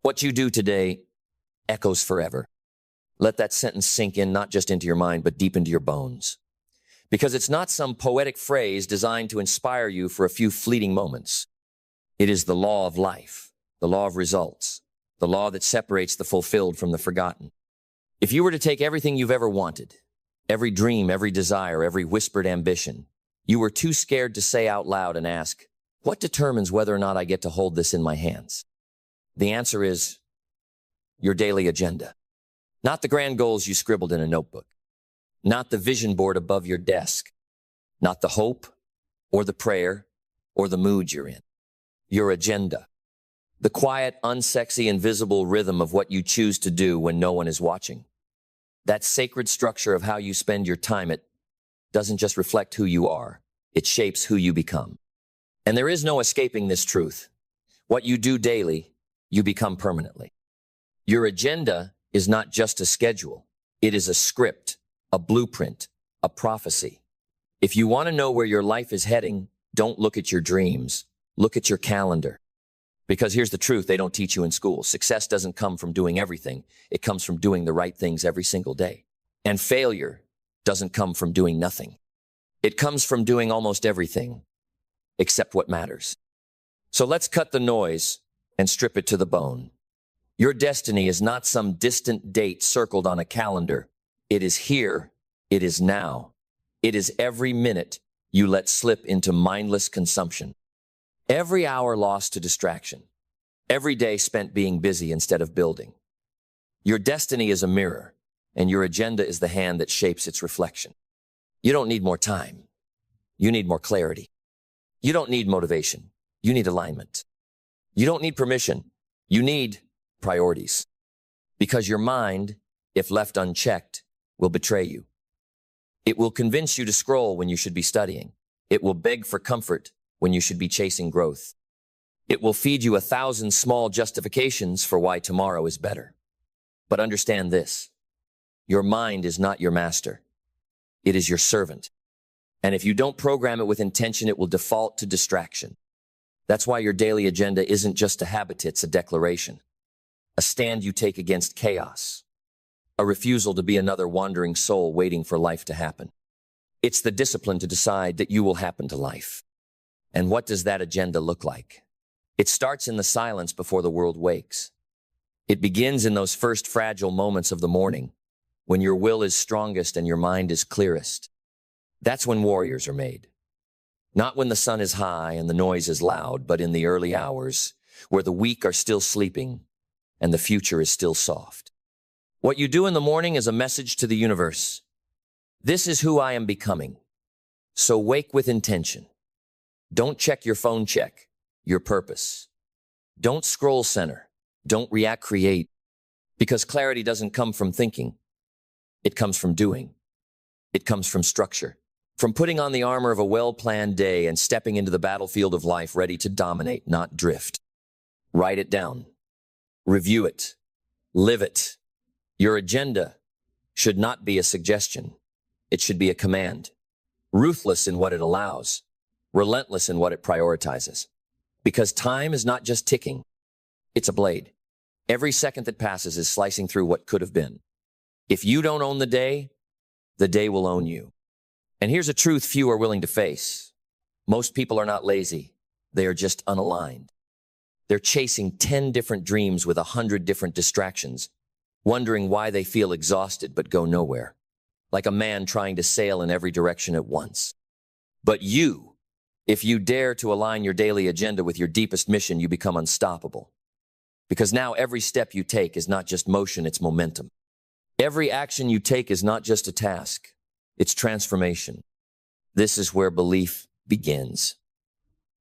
What you do today echoes forever. Let that sentence sink in, not just into your mind, but deep into your bones. Because it's not some poetic phrase designed to inspire you for a few fleeting moments. It is the law of life, the law of results, the law that separates the fulfilled from the forgotten. If you were to take everything you've ever wanted, every dream, every desire, every whispered ambition, you were too scared to say out loud and ask, what determines whether or not I get to hold this in my hands? The answer is your daily agenda. Not the grand goals you scribbled in a notebook. Not the vision board above your desk. Not the hope or the prayer or the mood you're in. Your agenda. The quiet, unsexy, invisible rhythm of what you choose to do when no one is watching. That sacred structure of how you spend your time, it doesn't just reflect who you are. It shapes who you become. And there is no escaping this truth. What you do daily, you become permanently. Your agenda is not just a schedule. It is a script, a blueprint, a prophecy. If you want to know where your life is heading, don't look at your dreams. Look at your calendar. Because here's the truth they don't teach you in school. Success doesn't come from doing everything. It comes from doing the right things every single day. And failure doesn't come from doing nothing. It comes from doing almost everything, except what matters. So let's cut the noise and strip it to the bone. Your destiny is not some distant date circled on a calendar. It is here. It is now. It is every minute you let slip into mindless consumption. Every hour lost to distraction. Every day spent being busy instead of building. Your destiny is a mirror, and your agenda is the hand that shapes its reflection. You don't need more time. You need more clarity. You don't need motivation. You need alignment. You don't need permission. You need priorities. Because your mind, if left unchecked, will betray you. It will convince you to scroll when you should be studying. It will beg for comfort when you should be chasing growth. It will feed you 1,000 small justifications for why tomorrow is better. But understand this, your mind is not your master. It is your servant. And if you don't program it with intention, it will default to distraction. That's why your daily agenda isn't just a habit, it's a declaration. A stand you take against chaos. A refusal to be another wandering soul waiting for life to happen. It's the discipline to decide that you will happen to life. And what does that agenda look like? It starts in the silence before the world wakes. It begins in those first fragile moments of the morning, when your will is strongest and your mind is clearest. That's when warriors are made. Not when the sun is high and the noise is loud, but in the early hours, where the weak are still sleeping and the future is still soft. What you do in the morning is a message to the universe. This is who I am becoming. So wake with intention. Don't check your phone, check your purpose. Don't scroll center. Don't react, create. Because clarity doesn't come from thinking. It comes from doing. It comes from structure. From putting on the armor of a well-planned day and stepping into the battlefield of life ready to dominate, not drift. Write it down. Review it. Live it. Your agenda should not be a suggestion. It should be a command. Ruthless in what it allows. Relentless in what it prioritizes. Because time is not just ticking. It's a blade. Every second that passes is slicing through what could have been. If you don't own the day will own you. And here's a truth few are willing to face. Most people are not lazy. They are just unaligned. They're chasing 10 different dreams with 100 different distractions, wondering why they feel exhausted but go nowhere. Like a man trying to sail in every direction at once. But you, if you dare to align your daily agenda with your deepest mission, you become unstoppable. Because now every step you take is not just motion, it's momentum. Every action you take is not just a task, it's transformation. This is where belief begins.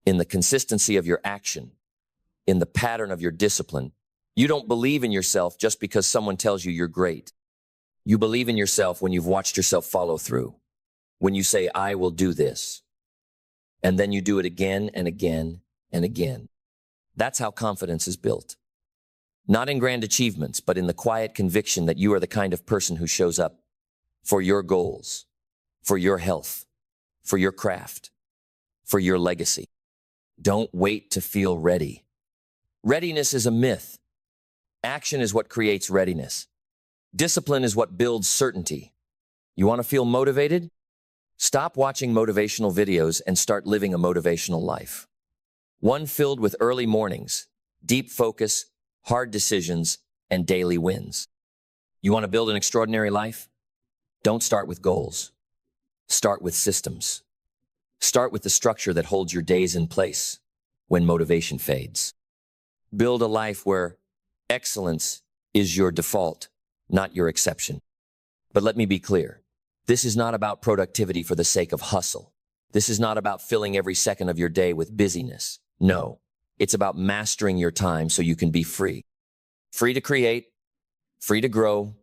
In the consistency of your action, in the pattern of your discipline. You don't believe in yourself just because someone tells you you're great. You believe in yourself when you've watched yourself follow through. When you say, I will do this. And then you do it again and again and again. That's how confidence is built. Not in grand achievements, but in the quiet conviction that you are the kind of person who shows up for your goals, for your health, for your craft, for your legacy. Don't wait to feel ready. Readiness is a myth. Action is what creates readiness. Discipline is what builds certainty. You want to feel motivated? Stop watching motivational videos and start living a motivational life. One filled with early mornings, deep focus, hard decisions, and daily wins. You want to build an extraordinary life? Don't start with goals. Start with systems. Start with the structure that holds your days in place when motivation fades. Build a life where excellence is your default, not your exception. But let me be clear. This is not about productivity for the sake of hustle. This is not about filling every second of your day with busyness. No, it's about mastering your time so you can be free. Free to create, free to grow,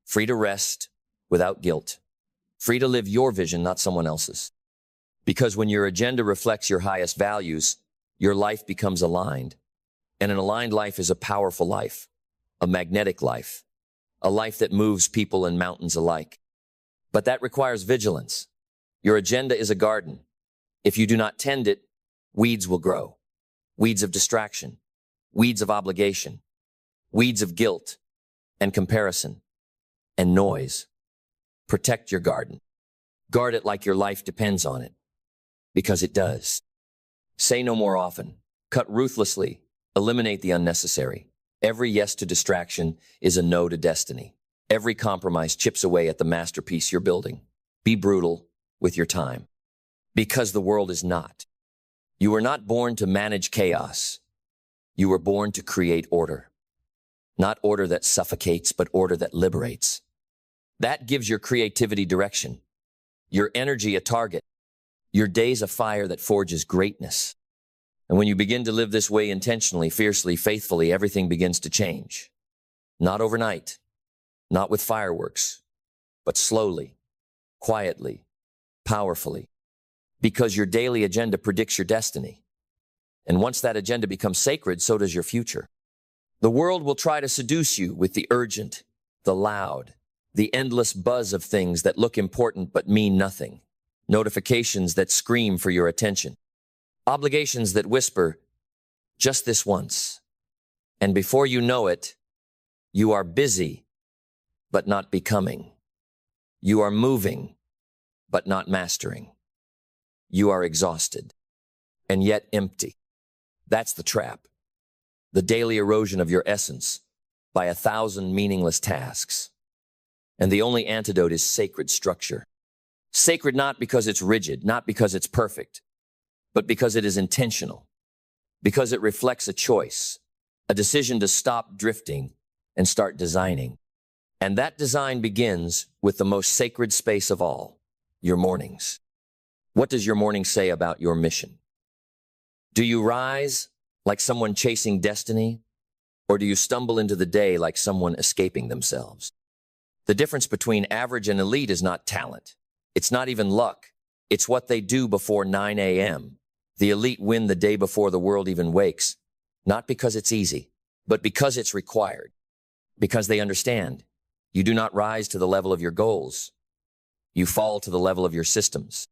free to rest without guilt. Free to live your vision, not someone else's. Because when your agenda reflects your highest values, your life becomes aligned. And an aligned life is a powerful life, a magnetic life, a life that moves people and mountains alike. But that requires vigilance. Your agenda is a garden. If you do not tend it, weeds will grow. Weeds of distraction, weeds of obligation, weeds of guilt and comparison and noise. Protect your garden. Guard it like your life depends on it, because it does. Say no more often. Cut ruthlessly. Eliminate the unnecessary. Every yes to distraction is a no to destiny. Every compromise chips away at the masterpiece you're building. Be brutal with your time, because the world is not. You were not born to manage chaos. You were born to create order. Not order that suffocates, but order that liberates. That gives your creativity direction, your energy a target, your days a fire that forges greatness. And when you begin to live this way intentionally, fiercely, faithfully, everything begins to change. Not overnight, not with fireworks, but slowly, quietly, powerfully. Because your daily agenda predicts your destiny. And once that agenda becomes sacred, so does your future. The world will try to seduce you with the urgent, the loud, the endless buzz of things that look important but mean nothing. Notifications that scream for your attention. Obligations that whisper, just this once. And before you know it, you are busy, but not becoming. You are moving, but not mastering. You are exhausted, and yet empty. That's the trap. The daily erosion of your essence by 1,000 meaningless tasks. And the only antidote is sacred structure. Sacred not because it's rigid, not because it's perfect, but because it is intentional. Because it reflects a choice, a decision to stop drifting and start designing. And that design begins with the most sacred space of all, your mornings. What does your morning say about your mission? Do you rise like someone chasing destiny, or do you stumble into the day like someone escaping themselves? The difference between average and elite is not talent. It's not even luck. It's what they do before 9 a.m. The elite win the day before the world even wakes, not because it's easy, but because it's required. Because they understand. You do not rise to the level of your goals. You fall to the level of your systems.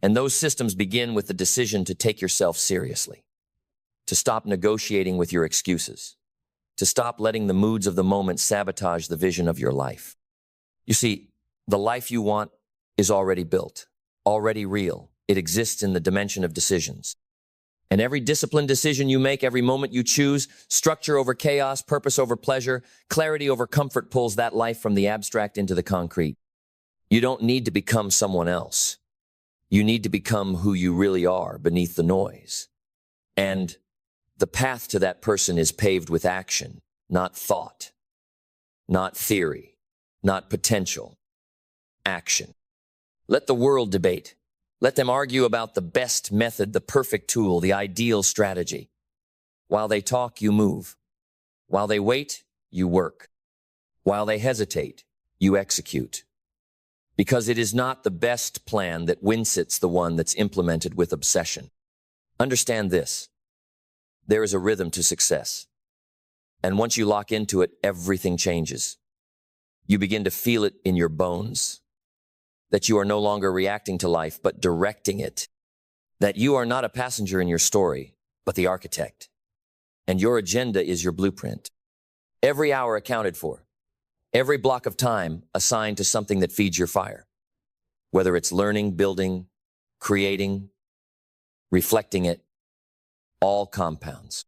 And those systems begin with the decision to take yourself seriously, to stop negotiating with your excuses, to stop letting the moods of the moment sabotage the vision of your life. You see, the life you want is already built, already real. It exists in the dimension of decisions. And every disciplined decision you make, every moment you choose, structure over chaos, purpose over pleasure, clarity over comfort pulls that life from the abstract into the concrete. You don't need to become someone else. You need to become who you really are beneath the noise. And the path to that person is paved with action, not thought, not theory, not potential. Action. Let the world debate. Let them argue about the best method, the perfect tool, the ideal strategy. While they talk, you move. While they wait, you work. While they hesitate, you execute. Because it is not the best plan that wins, it's the one that's implemented with obsession. Understand this. There is a rhythm to success. And once you lock into it, everything changes. You begin to feel it in your bones. That you are no longer reacting to life, but directing it. That you are not a passenger in your story, but the architect. And your agenda is your blueprint. Every hour accounted for. Every block of time assigned to something that feeds your fire. Whether it's learning, building, creating, reflecting it, all compounds.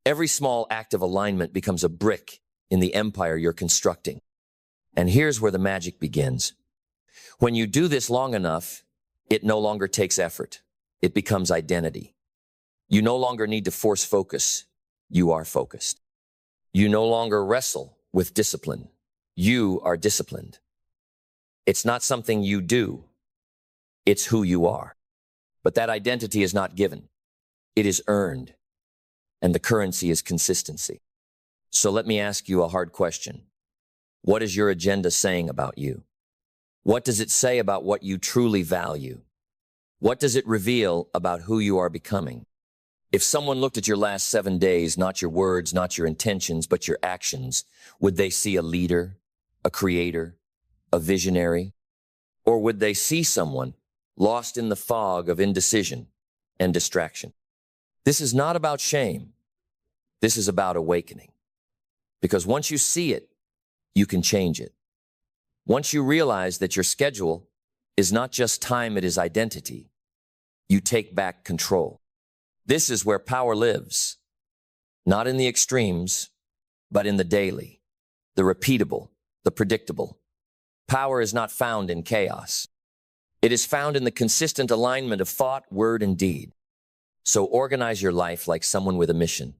Every small act of alignment becomes a brick in the empire you're constructing. And here's where the magic begins. When you do this long enough, it no longer takes effort. It becomes identity. You no longer need to force focus. You are focused. You no longer wrestle with discipline. You are disciplined. It's not something you do. It's who you are. But that identity is not given. It is earned. And the currency is consistency. So let me ask you a hard question. What is your agenda saying about you? What does it say about what you truly value? What does it reveal about who you are becoming? If someone looked at your last 7 days, not your words, not your intentions, but your actions, would they see a leader, a creator, a visionary? Or would they see someone lost in the fog of indecision and distraction? This is not about shame. This is about awakening. Because once you see it, you can change it. Once you realize that your schedule is not just time, it is identity, you take back control. This is where power lives, not in the extremes, but in the daily, the repeatable, the predictable. Power is not found in chaos. It is found in the consistent alignment of thought, word, and deed. So organize your life like someone with a mission.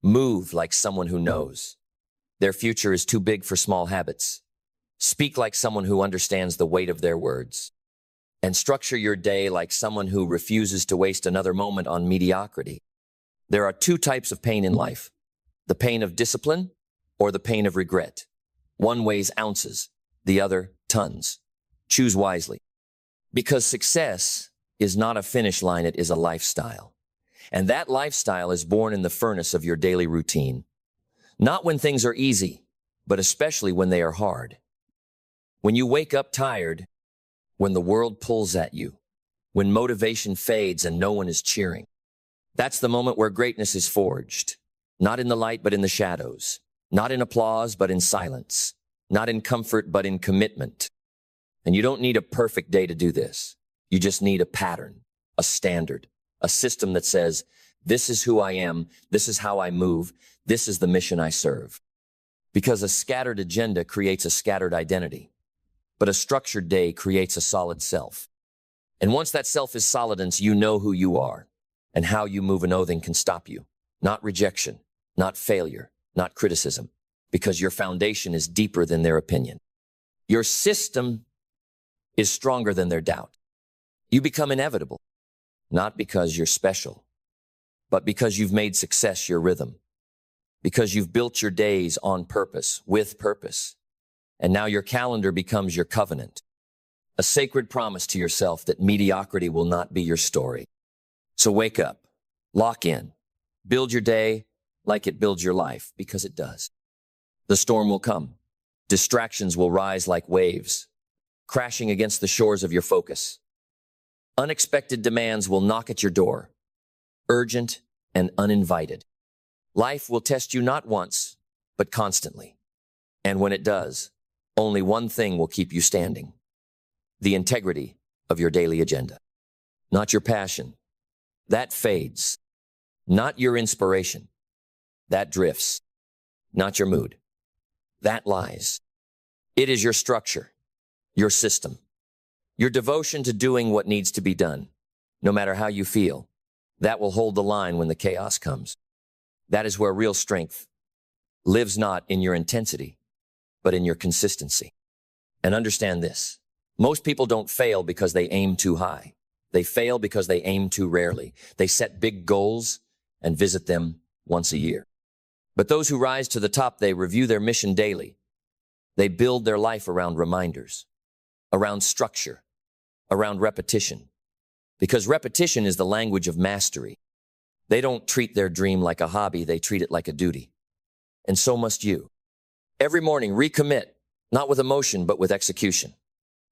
Move like someone who knows. Their future is too big for small habits. Speak like someone who understands the weight of their words. And structure your day like someone who refuses to waste another moment on mediocrity. There are 2 types of pain in life, the pain of discipline or the pain of regret. One weighs ounces, the other tons. Choose wisely. Because success is not a finish line, it is a lifestyle. And that lifestyle is born in the furnace of your daily routine. Not when things are easy, but especially when they are hard. When you wake up tired, when the world pulls at you, when motivation fades and no one is cheering. That's the moment where greatness is forged. Not in the light, but in the shadows. Not in applause, but in silence. Not in comfort, but in commitment. And you don't need a perfect day to do this. You just need a pattern, a standard, a system that says, this is who I am, this is how I move, this is the mission I serve. Because a scattered agenda creates a scattered identity. But a structured day creates a solid self. And once that self is solidence, you know who you are and how you move, and nothing can stop you. Not rejection, not failure, not criticism, because your foundation is deeper than their opinion. Your system is stronger than their doubt. You become inevitable, not because you're special, but because you've made success your rhythm, because you've built your days on purpose, with purpose. And now your calendar becomes your covenant, a sacred promise to yourself that mediocrity will not be your story. So wake up, lock in, build your day like it builds your life, because it does. The storm will come. Distractions will rise like waves, crashing against the shores of your focus. Unexpected demands will knock at your door, urgent and uninvited. Life will test you not once, but constantly. And when it does, only one thing will keep you standing: the integrity of your daily agenda. Not your passion. That fades. Not your inspiration. That drifts. Not your mood. That lies. It is your structure, your system, your devotion to doing what needs to be done, no matter how you feel. That will hold the line when the chaos comes. That is where real strength lives, not in your intensity, but in your consistency. And understand this: most people don't fail because they aim too high. They fail because they aim too rarely. They set big goals and visit them once a year. But those who rise to the top, they review their mission daily. They build their life around reminders, around structure, around repetition. Because repetition is the language of mastery. They don't treat their dream like a hobby, they treat it like a duty. And so must you. Every morning, recommit, not with emotion, but with execution.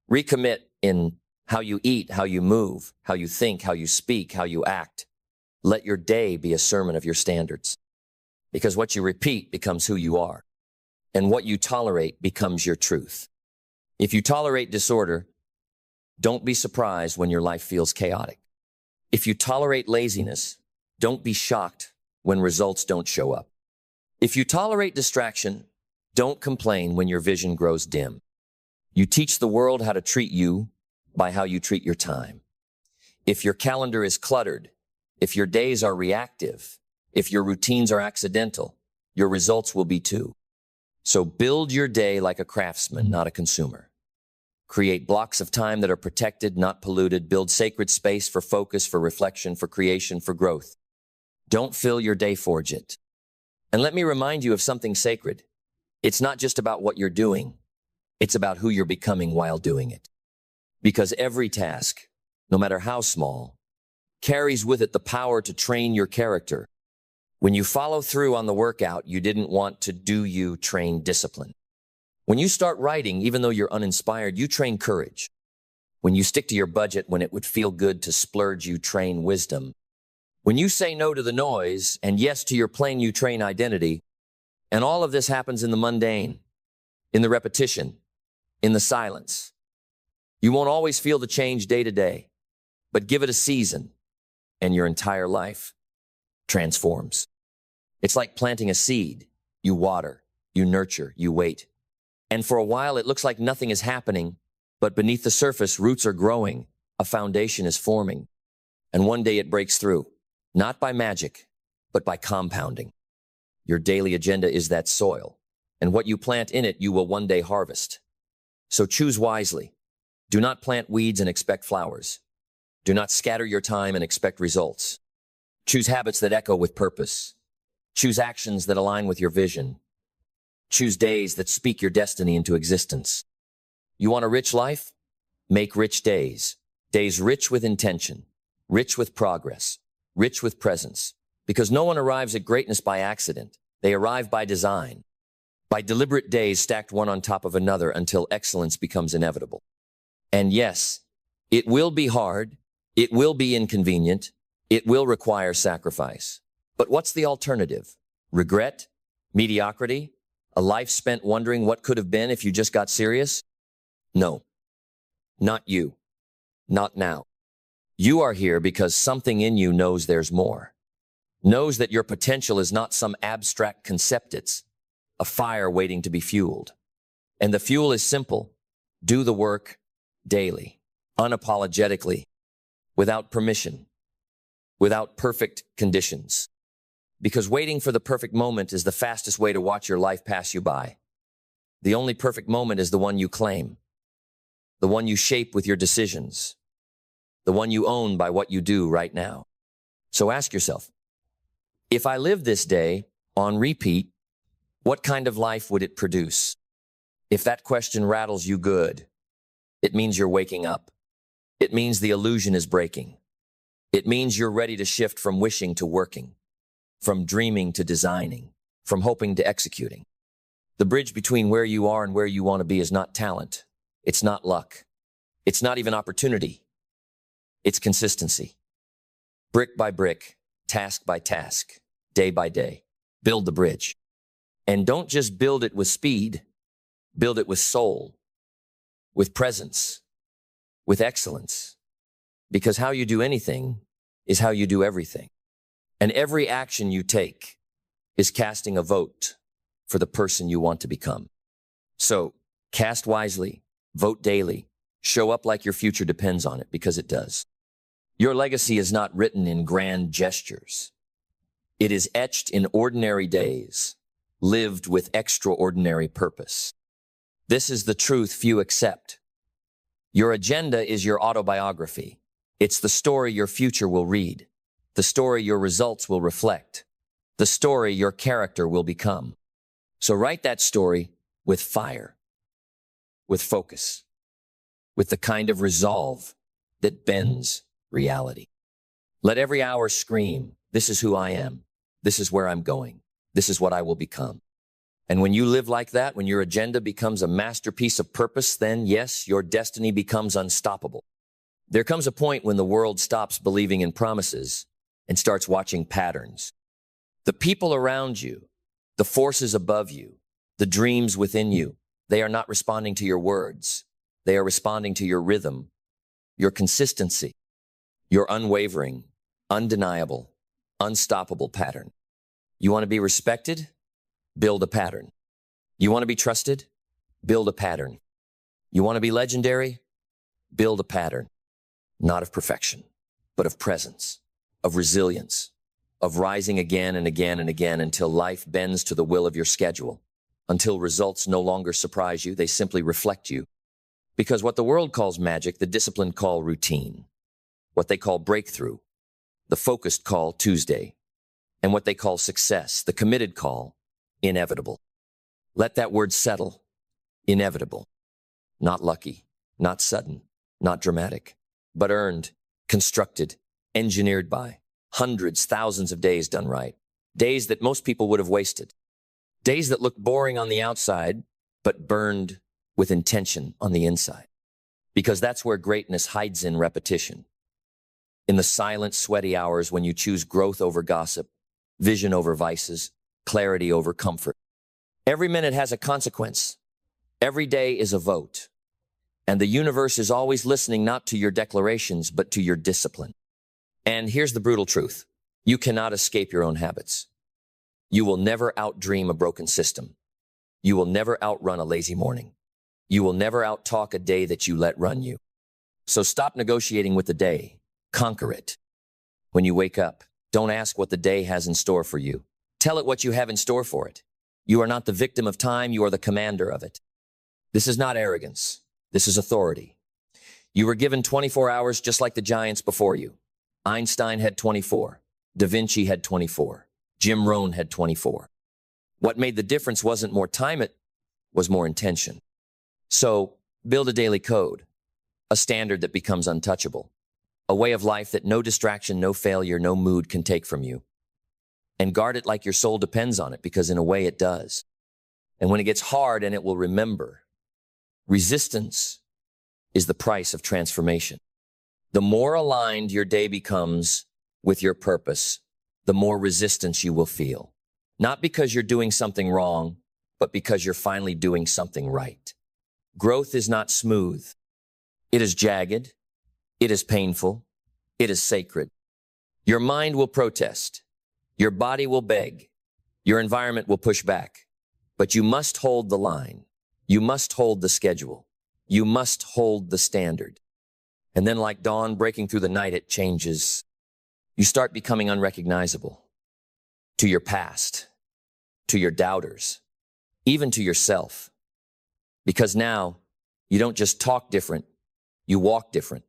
Recommit in how you eat, how you move, how you think, how you speak, how you act. Let your day be a sermon of your standards. Because what you repeat becomes who you are, and what you tolerate becomes your truth. If you tolerate disorder, don't be surprised when your life feels chaotic. If you tolerate laziness, don't be shocked when results don't show up. If you tolerate distraction, don't complain when your vision grows dim. You teach the world how to treat you by how you treat your time. If your calendar is cluttered, if your days are reactive, if your routines are accidental, your results will be too. So build your day like a craftsman, not a consumer. Create blocks of time that are protected, not polluted. Build sacred space for focus, for reflection, for creation, for growth. Don't fill your day, forge it. And let me remind you of something sacred. It's not just about what you're doing. It's about who you're becoming while doing it. Because every task, no matter how small, carries with it the power to train your character. When you follow through on the workout you didn't want to do, you train discipline. When you start writing, even though you're uninspired, you train courage. When you stick to your budget when it would feel good to splurge, you train wisdom. When you say no to the noise and yes to your plan, you train identity. And all of this happens in the mundane, in the repetition, in the silence. You won't always feel the change day to day, but give it a season and your entire life transforms. It's like planting a seed. You water, you nurture, you wait. And for a while, it looks like nothing is happening, but beneath the surface, roots are growing, a foundation is forming. And one day it breaks through, not by magic, but by compounding. Your daily agenda is that soil, and what you plant in it, you will one day harvest. So choose wisely. Do not plant weeds and expect flowers. Do not scatter your time and expect results. Choose habits that echo with purpose. Choose actions that align with your vision. Choose days that speak your destiny into existence. You want a rich life? Make rich days. Days rich with intention, rich with progress, rich with presence. Because no one arrives at greatness by accident. They arrive by design. By deliberate days stacked one on top of another until excellence becomes inevitable. And yes, it will be hard. It will be inconvenient. It will require sacrifice. But what's the alternative? Regret? Mediocrity? A life spent wondering what could have been if you just got serious? No. Not you. Not now. You are here because something in you knows there's more. Knows that your potential is not some abstract concept. It's a fire waiting to be fueled. And the fuel is simple. Do the work daily, unapologetically, without permission, without perfect conditions. Because waiting for the perfect moment is the fastest way to watch your life pass you by. The only perfect moment is the one you claim, the one you shape with your decisions, the one you own by what you do right now. So ask yourself, if I live this day on repeat, what kind of life would it produce? If that question rattles you good, it means you're waking up. It means the illusion is breaking. It means you're ready to shift from wishing to working, from dreaming to designing, from hoping to executing. The bridge between where you are and where you want to be is not talent. It's not luck. It's not even opportunity. It's consistency. Brick by brick, task by task, day by day, build the bridge. And don't just build it with speed, build it with soul, with presence, with excellence. Because how you do anything is how you do everything. And every action you take is casting a vote for the person you want to become. So cast wisely, vote daily, show up like your future depends on it, because it does. Your legacy is not written in grand gestures. It is etched in ordinary days, lived with extraordinary purpose. This is the truth few accept. Your agenda is your autobiography. It's the story your future will read, the story your results will reflect, the story your character will become. So write that story with fire, with focus, with the kind of resolve that bends reality. Let every hour scream, this is who I am, this is where I'm going, this is what I will become. And when you live like that, when your agenda becomes a masterpiece of purpose, then yes, your destiny becomes unstoppable. There comes a point when the world stops believing in promises and starts watching patterns. The people around you, the forces above you, the dreams within you, they are not responding to your words. They are responding to your rhythm, your consistency, your unwavering, undeniable, unstoppable pattern. You want to be respected? Build a pattern. You want to be trusted? Build a pattern. You want to be legendary? Build a pattern, not of perfection, but of presence, of resilience, of rising again and again and again until life bends to the will of your schedule, until results no longer surprise you, they simply reflect you. Because what the world calls magic, the disciplined call routine. What they call breakthrough, the focused call Tuesday. And what they call success, the committed call inevitable. Let that word settle. Inevitable. Not lucky, not sudden, not dramatic, but earned, constructed, engineered by hundreds, thousands of days done right. Days that most people would have wasted. Days that looked boring on the outside, but burned with intention on the inside. Because that's where greatness hides in repetition. In the silent, sweaty hours when you choose growth over gossip, vision over vices, clarity over comfort. Every minute has a consequence. Every day is a vote. And the universe is always listening not to your declarations, but to your discipline. And here's the brutal truth. You cannot escape your own habits. You will never outdream a broken system. You will never outrun a lazy morning. You will never outtalk a day that you let run you. So stop negotiating with the day. Conquer it. When you wake up, don't ask what the day has in store for you. Tell it what you have in store for it. You are not the victim of time, you are the commander of it. This is not arrogance. This is authority. You were given 24 hours just like the giants before you. Einstein had 24. Da Vinci had 24. Jim Rohn had 24. What made the difference wasn't more time, it was more intention. So build a daily code, a standard that becomes untouchable, a way of life that no distraction, no failure, no mood can take from you. And guard it like your soul depends on it, because in a way it does. And when it gets hard, and it will remember, resistance is the price of transformation. The more aligned your day becomes with your purpose, the more resistance you will feel. Not because you're doing something wrong, but because you're finally doing something right. Growth is not smooth. It is jagged. It is painful. It is sacred. Your mind will protest. Your body will beg. Your environment will push back. But you must hold the line. You must hold the schedule. You must hold the standard. And then like dawn breaking through the night, it changes. You start becoming unrecognizable to your past, to your doubters, even to yourself. Because now you don't just talk different, you walk different.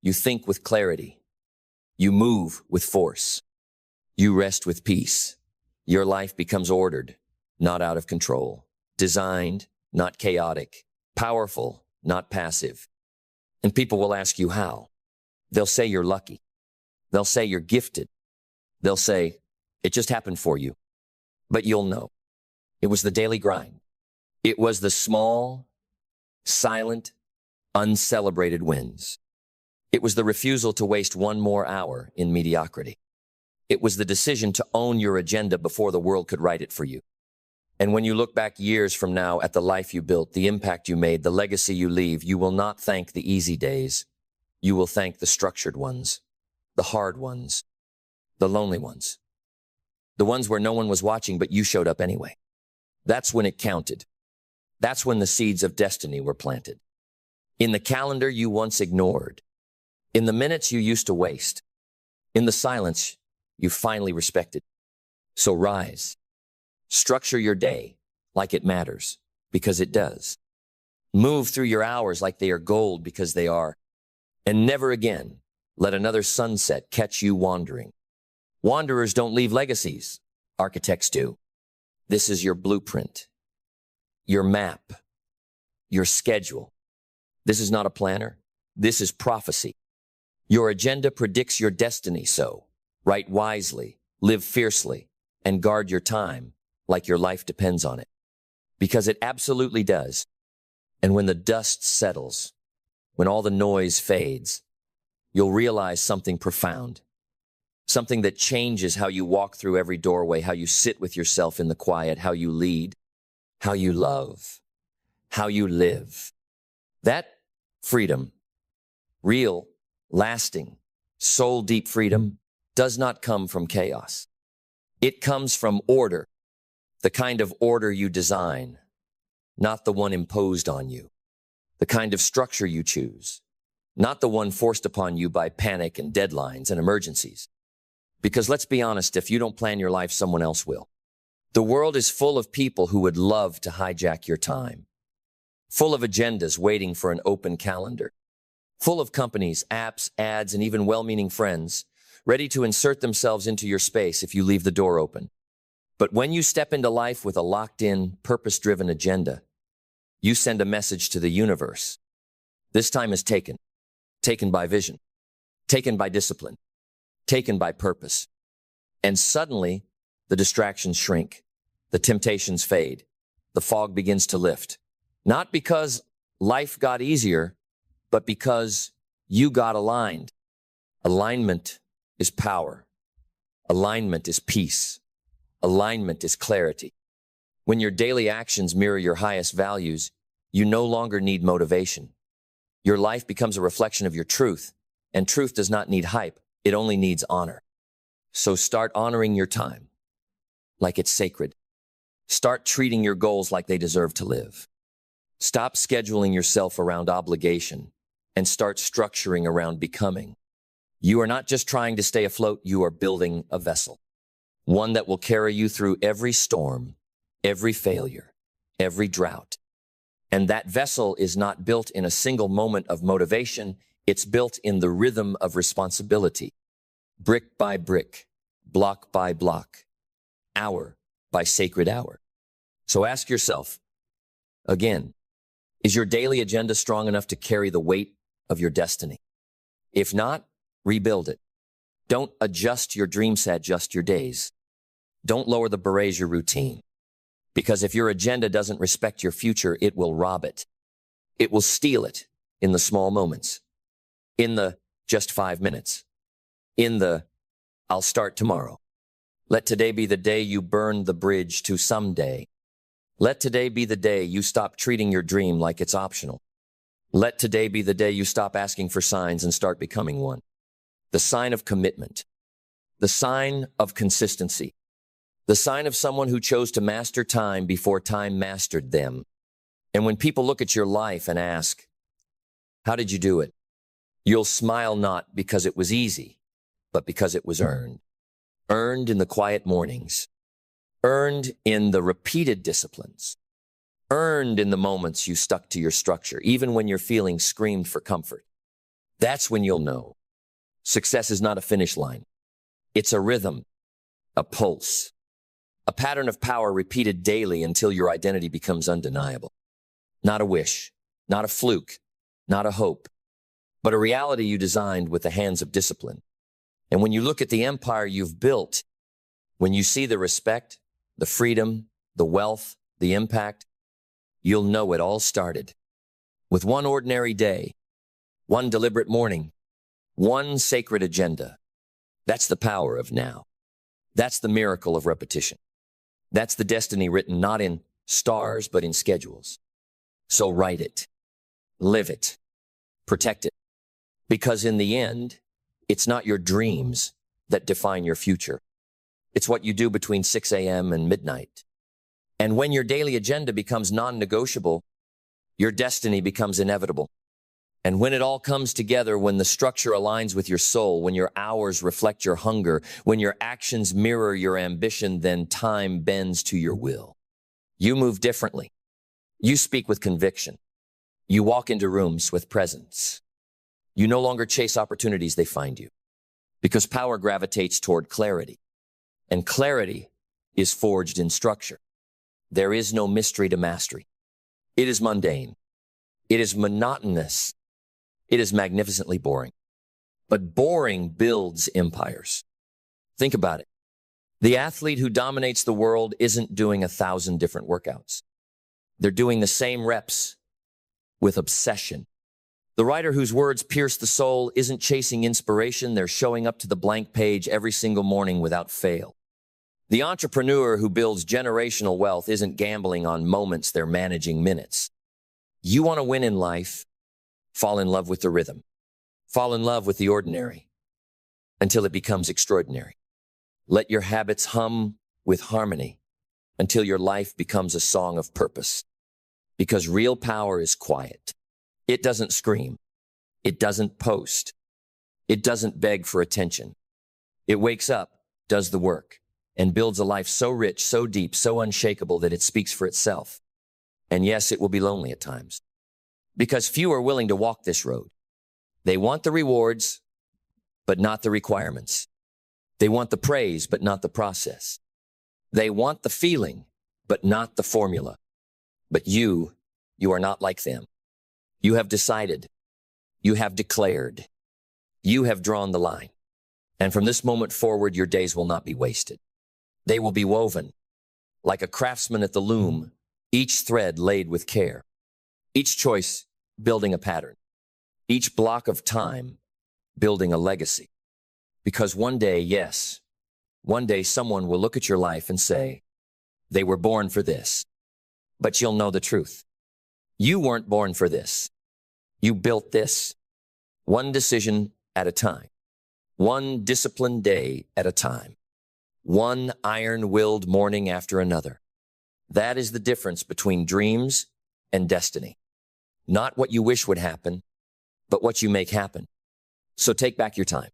You think with clarity. You move with force. You rest with peace. Your life becomes ordered, not out of control. Designed, not chaotic. Powerful, not passive. And people will ask you how. They'll say you're lucky. They'll say you're gifted. They'll say, it just happened for you. But you'll know. It was the daily grind. It was the small, silent, uncelebrated wins. It was the refusal to waste one more hour in mediocrity. It was the decision to own your agenda before the world could write it for you. And when you look back years from now at the life you built, the impact you made, the legacy you leave, you will not thank the easy days. You will thank the structured ones, the hard ones, the lonely ones, the ones where no one was watching but you showed up anyway. That's when it counted. That's when the seeds of destiny were planted. In the calendar you once ignored, in the minutes you used to waste, in the silence you finally respected. So rise. Structure your day like it matters, because it does. Move through your hours like they are gold, because they are. And never again let another sunset catch you wandering. Wanderers don't leave legacies. Architects do. This is your blueprint, your map, your schedule. This is not a planner. This is prophecy. Your agenda predicts your destiny, so write wisely, live fiercely, and guard your time like your life depends on it. Because it absolutely does. And when the dust settles, when all the noise fades, you'll realize something profound. Something that changes how you walk through every doorway, how you sit with yourself in the quiet, how you lead, how you love, how you live. That freedom, real, lasting, soul-deep freedom, does not come from chaos. It comes from order, the kind of order you design, not the one imposed on you. The kind of structure you choose, not the one forced upon you by panic and deadlines and emergencies. Because let's be honest, if you don't plan your life, someone else will. The world is full of people who would love to hijack your time, full of agendas waiting for an open calendar, full of companies, apps, ads, and even well-meaning friends ready to insert themselves into your space if you leave the door open. But when you step into life with a locked-in, purpose-driven agenda, you send a message to the universe. This time is taken by vision, taken by discipline, taken by purpose. And suddenly, the distractions shrink, the temptations fade, the fog begins to lift. Not because life got easier, but because you got aligned. Alignment is power. Alignment is peace. Alignment is clarity. When your daily actions mirror your highest values, you no longer need motivation. Your life becomes a reflection of your truth, and truth does not need hype. It only needs honor. So start honoring your time like it's sacred. Start treating your goals like they deserve to live. Stop scheduling yourself around obligation and start structuring around becoming. You are not just trying to stay afloat, you are building a vessel. One that will carry you through every storm, every failure, every drought. And that vessel is not built in a single moment of motivation. It's built in the rhythm of responsibility. Brick by brick, block by block, hour by sacred hour. So ask yourself, again, is your daily agenda strong enough to carry the weight of your destiny? If not, rebuild it. Don't adjust your dreams, adjust your days. Don't lower the berets your routine. Because if your agenda doesn't respect your future, it will rob it. It will steal it in the small moments, in the just 5 minutes, in the I'll start tomorrow. Let today be the day you burn the bridge to someday. Let today be the day you stop treating your dream like it's optional. Let today be the day you stop asking for signs and start becoming one. The sign of commitment, the sign of consistency, the sign of someone who chose to master time before time mastered them. And when people look at your life and ask, how did you do it? You'll smile not because it was easy, but because it was earned. Earned in the quiet mornings. Earned in the repeated disciplines. Earned in the moments you stuck to your structure, even when your feelings screamed for comfort. That's when you'll know. Success is not a finish line. It's a rhythm, a pulse, a pattern of power repeated daily until your identity becomes undeniable. Not a wish, not a fluke, not a hope, but a reality you designed with the hands of discipline. And when you look at the empire you've built, when you see the respect, the freedom, the wealth, the impact, you'll know it all started with one ordinary day, one deliberate morning, one sacred agenda. That's the power of now. That's the miracle of repetition. That's the destiny written not in stars, but in schedules. So write it, live it, protect it. Because in the end, it's not your dreams that define your future. It's what you do between 6 a.m. and midnight. And when your daily agenda becomes non-negotiable, your destiny becomes inevitable. And when it all comes together, when the structure aligns with your soul, when your hours reflect your hunger, when your actions mirror your ambition, then time bends to your will. You move differently. You speak with conviction. You walk into rooms with presence. You no longer chase opportunities, they find you. Because power gravitates toward clarity. And clarity is forged in structure. There is no mystery to mastery. It is mundane. It is monotonous. It is magnificently boring. But boring builds empires. Think about it. The athlete who dominates the world isn't doing 1,000 different workouts. They're doing the same reps with obsession. The writer whose words pierce the soul isn't chasing inspiration, they're showing up to the blank page every single morning without fail. The entrepreneur who builds generational wealth isn't gambling on moments, they're managing minutes. You want to win in life? Fall in love with the rhythm. Fall in love with the ordinary until it becomes extraordinary. Let your habits hum with harmony until your life becomes a song of purpose. Because real power is quiet. It doesn't scream. It doesn't post. It doesn't beg for attention. It wakes up, does the work, and builds a life so rich, so deep, so unshakable that it speaks for itself. And yes, it will be lonely at times. Because few are willing to walk this road. They want the rewards, but not the requirements. They want the praise, but not the process. They want the feeling, but not the formula. But you are not like them. You have decided. You have declared. You have drawn the line. And from this moment forward, your days will not be wasted. They will be woven like a craftsman at the loom, each thread laid with care, each choice building a pattern, each block of time building a legacy. Because one day, yes, one day someone will look at your life and say, they were born for this. But you'll know the truth. You weren't born for this. You built this, one decision at a time, one disciplined day at a time, one iron-willed morning after another. That is the difference between dreams and destiny. Not what you wish would happen, but what you make happen. So take back your time,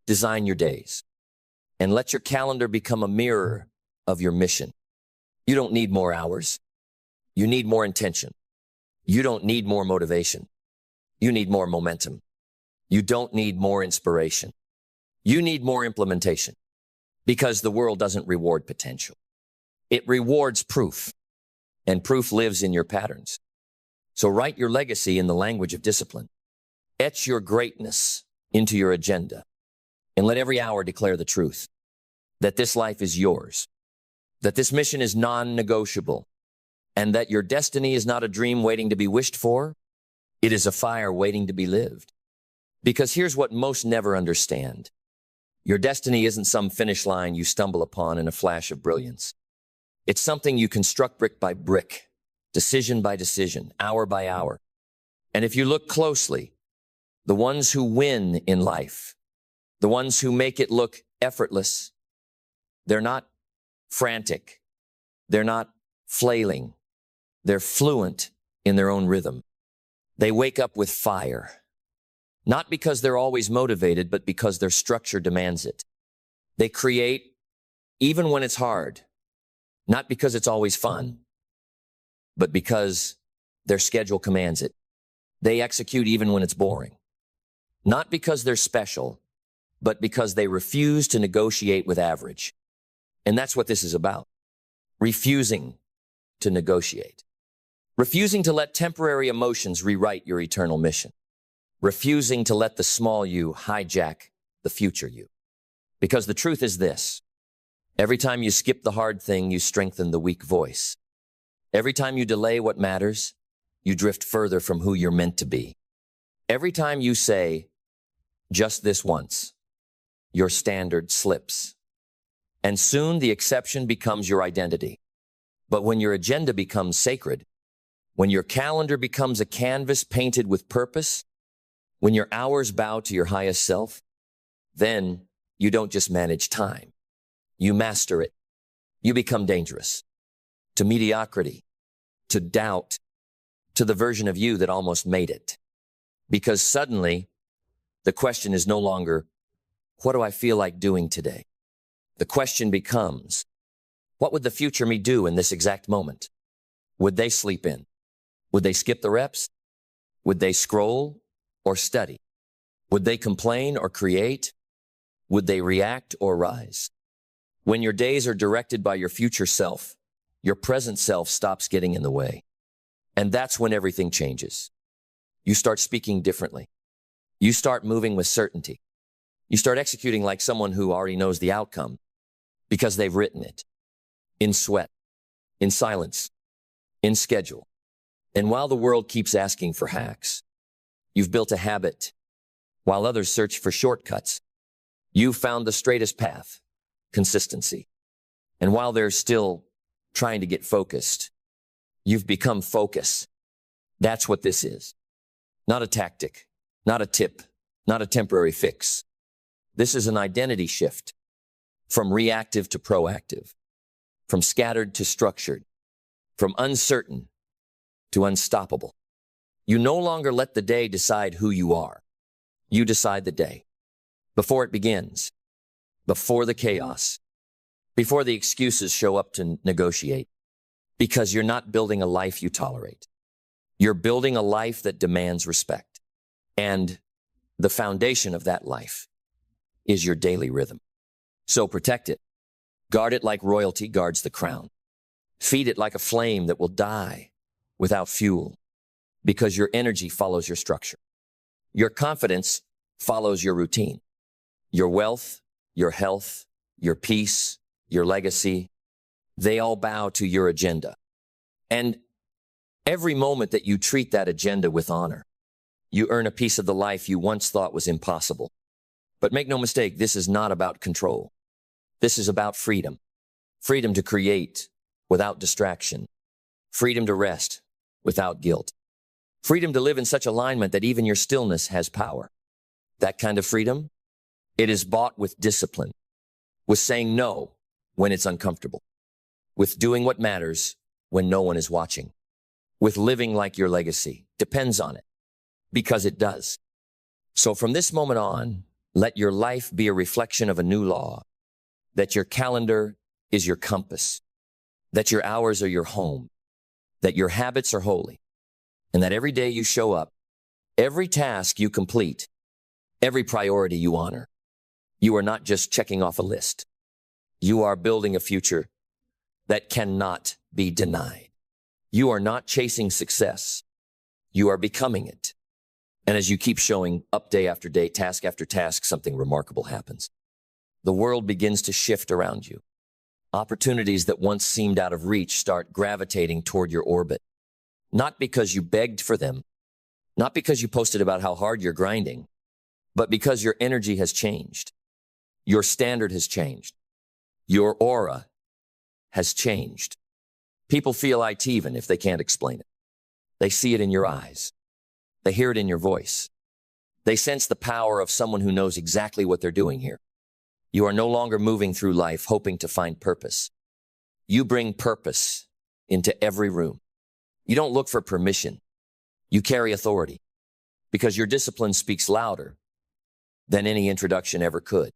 design your days, and let your calendar become a mirror of your mission. You don't need more hours. You need more intention. You don't need more motivation. You need more momentum. You don't need more inspiration. You need more implementation. Because the world doesn't reward potential. It rewards proof. And proof lives in your patterns. So write your legacy in the language of discipline. Etch your greatness into your agenda. And let every hour declare the truth. That this life is yours. That this mission is non-negotiable. And that your destiny is not a dream waiting to be wished for. It is a fire waiting to be lived. Because here's what most never understand. Your destiny isn't some finish line you stumble upon in a flash of brilliance. It's something you construct brick by brick, decision by decision, hour by hour. And if you look closely, the ones who win in life, the ones who make it look effortless, they're not frantic. They're not flailing. They're fluent in their own rhythm. They wake up with fire, not because they're always motivated, but because their structure demands it. They create even when it's hard, not because it's always fun, but because their schedule commands it. They execute even when it's boring, not because they're special, but because they refuse to negotiate with average. And that's what this is about. Refusing to negotiate. Refusing to let temporary emotions rewrite your eternal mission. Refusing to let the small you hijack the future you. Because the truth is this. Every time you skip the hard thing, you strengthen the weak voice. Every time you delay what matters, you drift further from who you're meant to be. Every time you say, just this once, your standard slips. And soon the exception becomes your identity. But when your agenda becomes sacred, when your calendar becomes a canvas painted with purpose, when your hours bow to your highest self, then you don't just manage time. You master it. You become dangerous to mediocrity, to doubt, to the version of you that almost made it. Because suddenly, the question is no longer, what do I feel like doing today? The question becomes, what would the future me do in this exact moment? Would they sleep in? Would they skip the reps? Would they scroll or study? Would they complain or create? Would they react or rise? When your days are directed by your future self, your present self stops getting in the way. And that's when everything changes. You start speaking differently. You start moving with certainty. You start executing like someone who already knows the outcome because they've written it. In sweat, in silence, in schedule. And while the world keeps asking for hacks, You've built a habit. While others search for shortcuts, you found the straightest path, consistency. And while they're still trying to get focused, you've become focus. That's what this is. Not a tactic, not a tip, not a temporary fix. This is an identity shift from reactive to proactive, from scattered to structured, from uncertain to unstoppable. You no longer let the day decide who you are. You decide the day. Before it begins, before the chaos, before the excuses show up to negotiate, because you're not building a life you tolerate. You're building a life that demands respect. And the foundation of that life is your daily rhythm. So protect it. Guard it like royalty guards the crown. Feed it like a flame that will die without fuel, because your energy follows your structure. Your confidence follows your routine. Your wealth, your health, your peace, your legacy, they all bow to your agenda. And every moment that you treat that agenda with honor, you earn a piece of the life you once thought was impossible. But make no mistake, this is not about control. This is about freedom. Freedom to create without distraction. Freedom to rest without guilt. Freedom to live in such alignment that even your stillness has power. That kind of freedom, it is bought with discipline, with saying no when it's uncomfortable, with doing what matters when no one is watching, with living like your legacy depends on it, because it does. So from this moment on, let your life be a reflection of a new law, that your calendar is your compass, that your hours are your home, that your habits are holy, and that every day you show up, every task you complete, every priority you honor. You are not just checking off a list. You are building a future that cannot be denied. You are not chasing success. You are becoming it. And as you keep showing up day after day, task after task, something remarkable happens. The world begins to shift around you. Opportunities that once seemed out of reach start gravitating toward your orbit. Not because you begged for them, not because you posted about how hard you're grinding, but because your energy has changed. Your standard has changed. Your aura has changed. People feel it even if they can't explain it. They see it in your eyes. They hear it in your voice. They sense the power of someone who knows exactly what they're doing here. You are no longer moving through life hoping to find purpose. You bring purpose into every room. You don't look for permission. You carry authority, because your discipline speaks louder than any introduction ever could.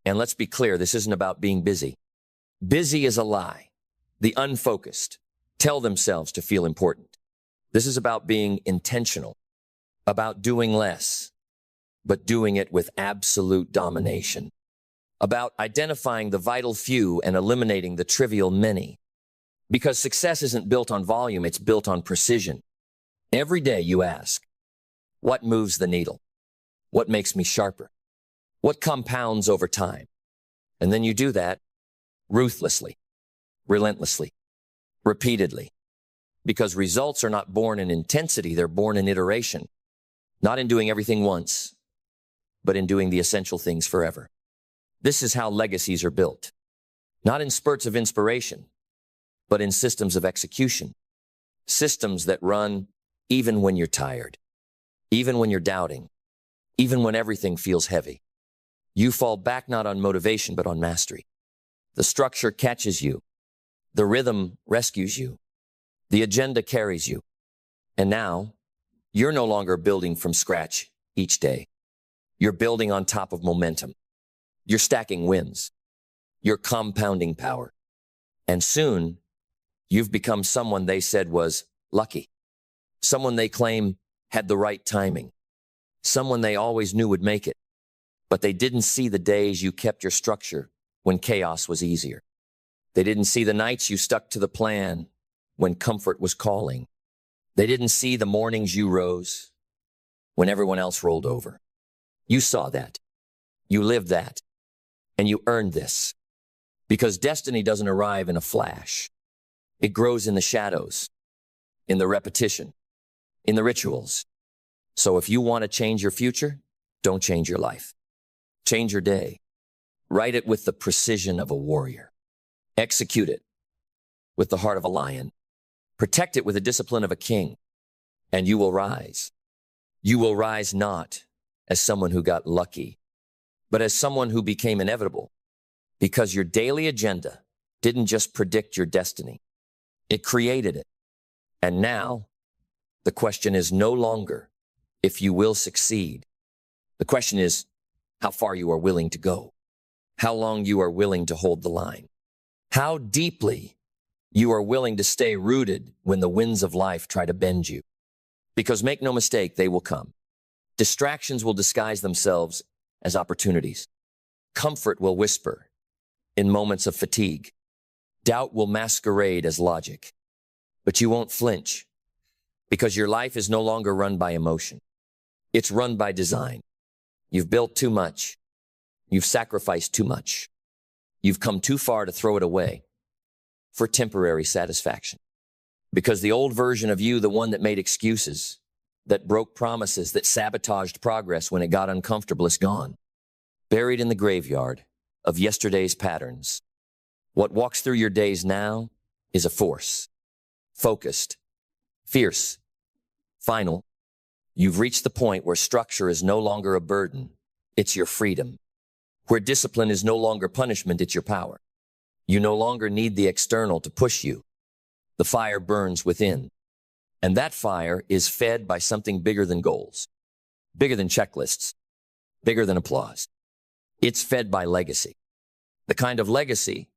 And let's be clear, this isn't about being busy. Busy is a lie. The unfocused tell themselves to feel important. This is about being intentional, about doing less, but doing it with absolute domination, about identifying the vital few and eliminating the trivial many. Because success isn't built on volume, it's built on precision. Every day you ask, what moves the needle? What makes me sharper? What compounds over time? And then you do that ruthlessly, relentlessly, repeatedly. Because results are not born in intensity, they're born in iteration. Not in doing everything once, but in doing the essential things forever. This is how legacies are built. Not in spurts of inspiration, but in systems of execution. Systems that run even when you're tired, even when you're doubting, even when everything feels heavy. You fall back not on motivation, but on mastery. The structure catches you. The rhythm rescues you. The agenda carries you. And now, you're no longer building from scratch each day. You're building on top of momentum. You're stacking wins. You're compounding power. And soon, you've become someone they said was lucky. Someone they claim had the right timing. Someone they always knew would make it. But they didn't see the days you kept your structure when chaos was easier. They didn't see the nights you stuck to the plan when comfort was calling. They didn't see the mornings you rose when everyone else rolled over. You saw that. You lived that. And you earned this. Because destiny doesn't arrive in a flash. It grows in the shadows, in the repetition, in the rituals, So if you want to change your future, don't change your life. Change your day. Write it with the precision of a warrior. Execute it with the heart of a lion. Protect it with the discipline of a king, and you will rise. You will rise not as someone who got lucky, but as someone who became inevitable, because your daily agenda didn't just predict your destiny. It created it. And now, the question is no longer if you will succeed. The question is how far you are willing to go, how long you are willing to hold the line, how deeply you are willing to stay rooted when the winds of life try to bend you. Because make no mistake, they will come. Distractions will disguise themselves as opportunities. Comfort will whisper in moments of fatigue. Doubt will masquerade as logic. But you won't flinch because your life is no longer run by emotion. It's run by design. You've built too much. You've sacrificed too much. You've come too far to throw it away for temporary satisfaction. Because the old version of you, the one that made excuses, that broke promises, that sabotaged progress when it got uncomfortable, is gone. Buried in the graveyard of yesterday's patterns. What walks through your days now is a force. Focused, fierce, final. You've reached the point where structure is no longer a burden. It's your freedom. Where discipline is no longer punishment, it's your power. You no longer need the external to push you. The fire burns within. And that fire is fed by something bigger than goals, bigger than checklists, bigger than applause. It's fed by legacy. The kind of legacy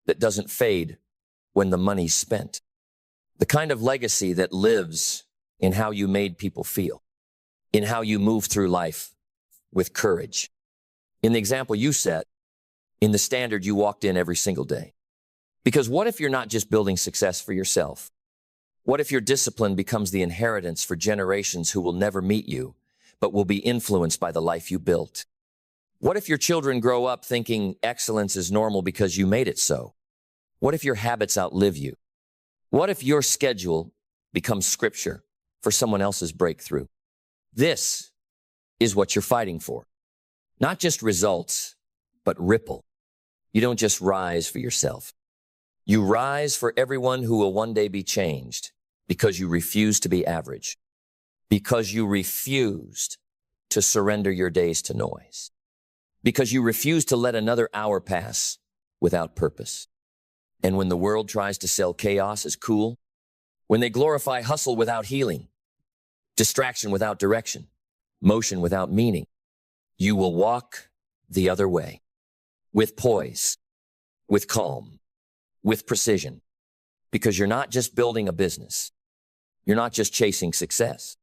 that doesn't fade when the money's spent. The kind of legacy that lives in how you made people feel, in how you move through life with courage, in the example you set, in the standard you walked in every single day. Because what if you're not just building success for yourself? What if your discipline becomes the inheritance for generations who will never meet you, but will be influenced by the life you built? What if your children grow up thinking excellence is normal because you made it so? What if your habits outlive you? What if your schedule becomes scripture for someone else's breakthrough? This is what you're fighting for. Not just results, but ripple. You don't just rise for yourself. You rise for everyone who will one day be changed because you refuse to be average, because you refused to surrender your days to noise, because you refuse to let another hour pass without purpose. And when the world tries to sell chaos as cool, when they glorify hustle without healing, distraction without direction, motion without meaning, you will walk the other way with poise, with calm, with precision, because you're not just building a business. You're not just chasing success.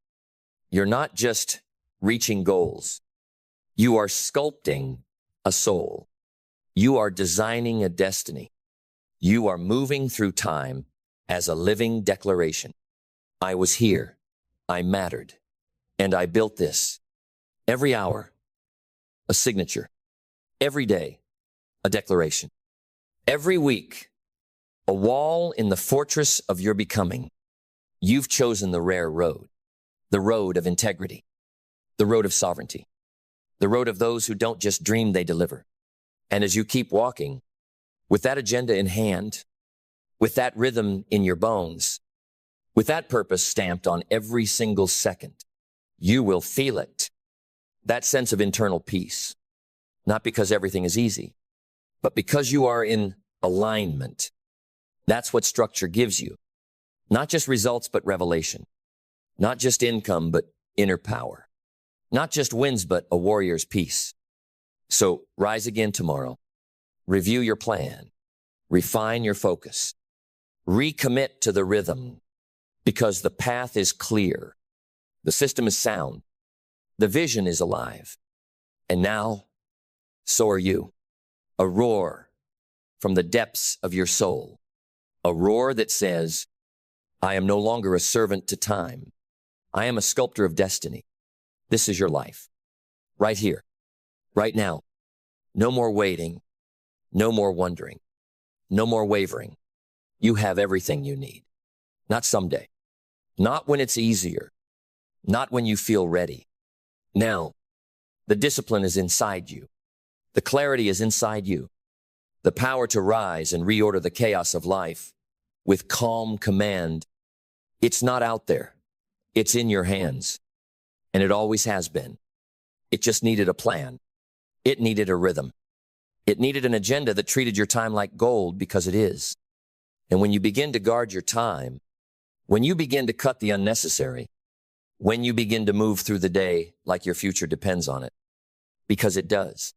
You're not just reaching goals. You are sculpting a soul. You are designing a destiny. You are moving through time as a living declaration. I was here. I mattered. And I built this. Every hour, a signature. Every day, a declaration. Every week, a wall in the fortress of your becoming. You've chosen the rare road, the road of integrity, the road of sovereignty, the road of those who don't just dream, they deliver. And as you keep walking, with that agenda in hand, with that rhythm in your bones, with that purpose stamped on every single second, you will feel it. That sense of internal peace, not because everything is easy, but because you are in alignment. That's what structure gives you. Not just results, but revelation. Not just income, but inner power. Not just wins, but a warrior's peace. So rise again tomorrow. Review your plan. Refine your focus. Recommit to the rhythm, because the path is clear. The system is sound. The vision is alive. And now, so are you. A roar from the depths of your soul. A roar that says, I am no longer a servant to time. I am a sculptor of destiny. This is your life. Right here. Right now. No more waiting. No more wondering. No more wavering. You have everything you need. Not someday. Not when it's easier. not when you feel ready. Now, the discipline is inside you. The clarity is inside you. The power to rise and reorder the chaos of life with calm command. It's not out there. It's in your hands. And it always has been. It just needed a plan. It needed a rhythm. It needed an agenda that treated your time like gold, because it is. And when you begin to guard your time, when you begin to cut the unnecessary, when you begin to move through the day like your future depends on it, because it does,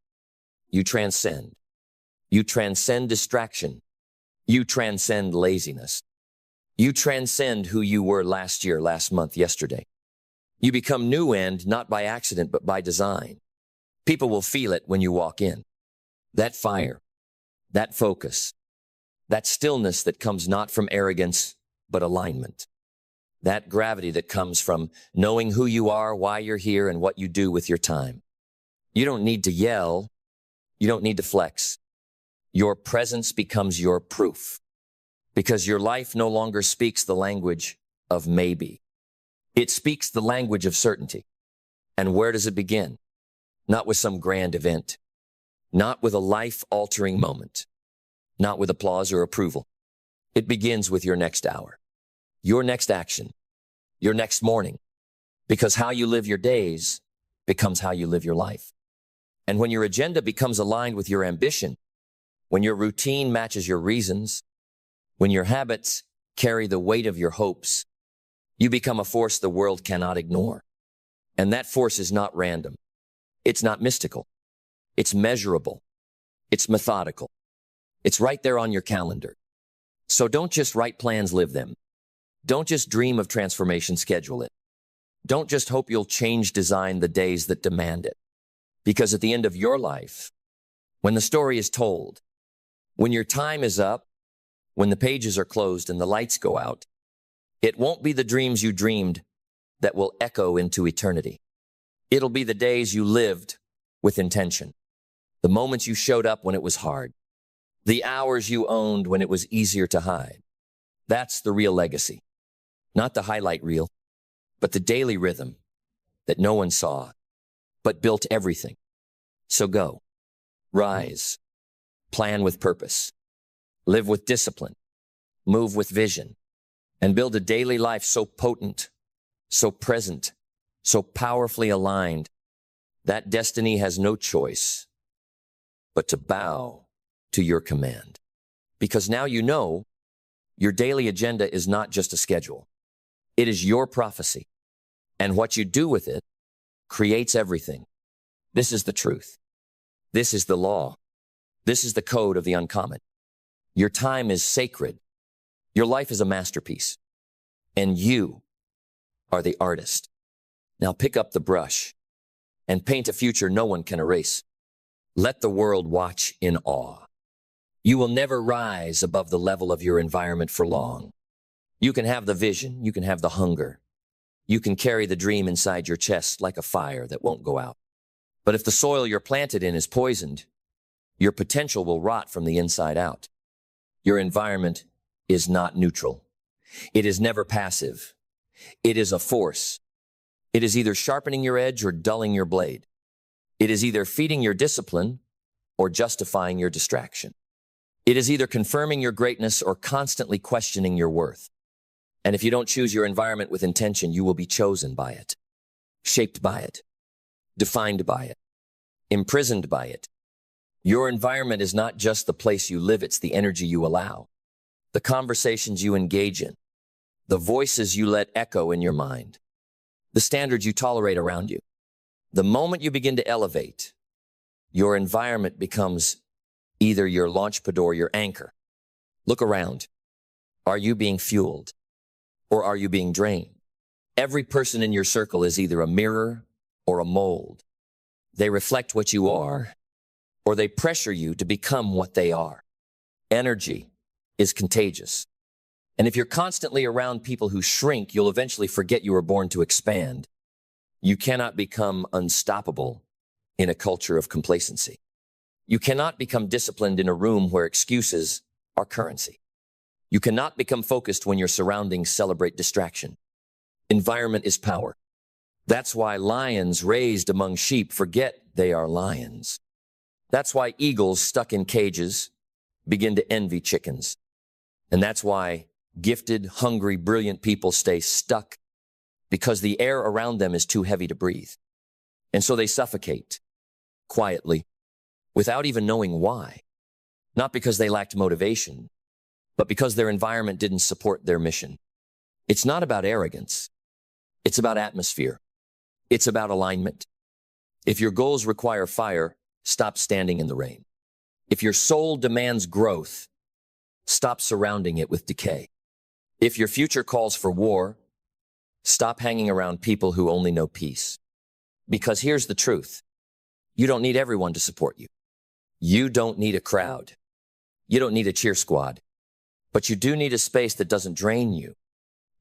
you transcend. You transcend distraction. You transcend laziness. You transcend who you were last year, last month, yesterday. You become new, and not by accident, but by design. People will feel it when you walk in. That fire, that focus, that stillness that comes not from arrogance, but alignment. That gravity that comes from knowing who you are, why you're here, and what you do with your time. You don't need to yell. You don't need to flex. Your presence becomes your proof, because your life no longer speaks the language of maybe. It speaks the language of certainty. And where does it begin? Not with some grand event, not with a life-altering moment, not with applause or approval. It begins with your next hour, your next action, your next morning, because how you live your days becomes how you live your life. And when your agenda becomes aligned with your ambition, when your routine matches your reasons, when your habits carry the weight of your hopes, you become a force the world cannot ignore. And that force is not random. It's not mystical. It's measurable. It's methodical. It's right there on your calendar. So don't just write plans, live them. Don't just dream of transformation, schedule it. Don't just hope you'll change design the days that demand it. Because at the end of your life, when the story is told, when your time is up, when the pages are closed and the lights go out, it won't be the dreams you dreamed that will echo into eternity. It'll be the days you lived with intention, the moments you showed up when it was hard, the hours you owned when it was easier to hide. That's the real legacy. Not the highlight reel, but the daily rhythm that no one saw, but built everything. So go, rise, plan with purpose, live with discipline, move with vision, and build a daily life so potent, so present, so powerfully aligned that destiny has no choice but to bow to your command. Because now you know your daily agenda is not just a schedule. It is your prophecy. And what you do with it creates everything. This is the truth. This is the law. This is the code of the uncommon. Your time is sacred. Your life is a masterpiece. And you are the artist. Now pick up the brush and paint a future no one can erase. Let the world watch in awe. You will never rise above the level of your environment for long. You can have the vision. You can have the hunger. You can carry the dream inside your chest like a fire that won't go out. But if the soil you're planted in is poisoned, your potential will rot from the inside out. Your environment is not neutral. It is never passive. It is a force. It is either sharpening your edge or dulling your blade. It is either feeding your discipline or justifying your distraction. It is either confirming your greatness or constantly questioning your worth. And if you don't choose your environment with intention, you will be chosen by it, shaped by it, defined by it, imprisoned by it. Your environment is not just the place you live, it's the energy you allow, the conversations you engage in, the voices you let echo in your mind, the standards you tolerate around you. The moment you begin to elevate, your environment becomes either your launch pad or your anchor. Look around. Are you being fueled or are you being drained? Every person in your circle is either a mirror or a mold. They reflect what you are, or they pressure you to become what they are. Energy is contagious. And if you're constantly around people who shrink, you'll eventually forget you were born to expand. You cannot become unstoppable in a culture of complacency. You cannot become disciplined in a room where excuses are currency. You cannot become focused when your surroundings celebrate distraction. Environment is power. That's why lions raised among sheep forget they are lions. That's why eagles stuck in cages begin to envy chickens. And that's why gifted, hungry, brilliant people stay stuck, because the air around them is too heavy to breathe. And so they suffocate quietly without even knowing why. Not because they lacked motivation, but because their environment didn't support their mission. It's not about arrogance. It's about atmosphere. It's about alignment. If your goals require fire, stop standing in the rain. If your soul demands growth, stop surrounding it with decay. If your future calls for war, stop hanging around people who only know peace. Because here's the truth. You don't need everyone to support you. You don't need a crowd. You don't need a cheer squad. But you do need a space that doesn't drain you.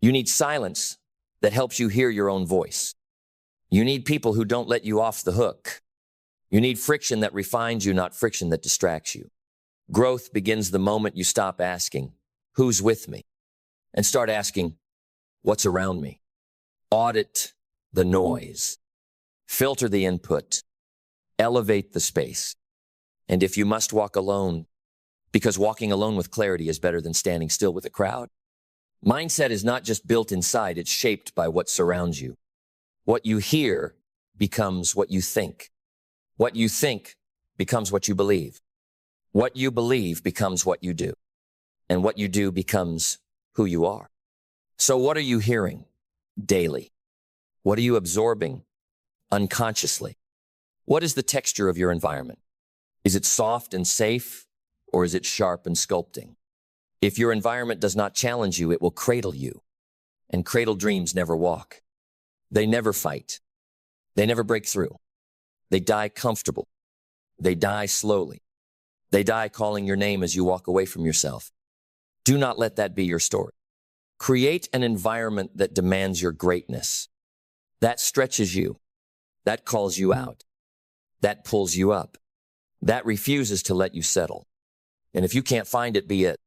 You need silence that helps you hear your own voice. You need people who don't let you off the hook. You need friction that refines you, not friction that distracts you. Growth begins the moment you stop asking, who's with me? And start asking, what's around me? Audit the noise. Filter the input. Elevate the space. And if you must walk alone, because walking alone with clarity is better than standing still with a crowd. Mindset is not just built inside, it's shaped by what surrounds you. What you hear becomes what you think. What you think becomes what you believe. What you believe becomes what you do. And what you do becomes who you are. So what are you hearing daily? What are you absorbing unconsciously? What is the texture of your environment? Is it soft and safe, or is it sharp and sculpting? If your environment does not challenge you, it will cradle you. And cradle dreams never walk. They never fight. They never break through. They die comfortable. They die slowly. They die calling your name as you walk away from yourself. Do not let that be your story. Create an environment that demands your greatness. That stretches you. That calls you out. That pulls you up. That refuses to let you settle. And if you can't find it, be it.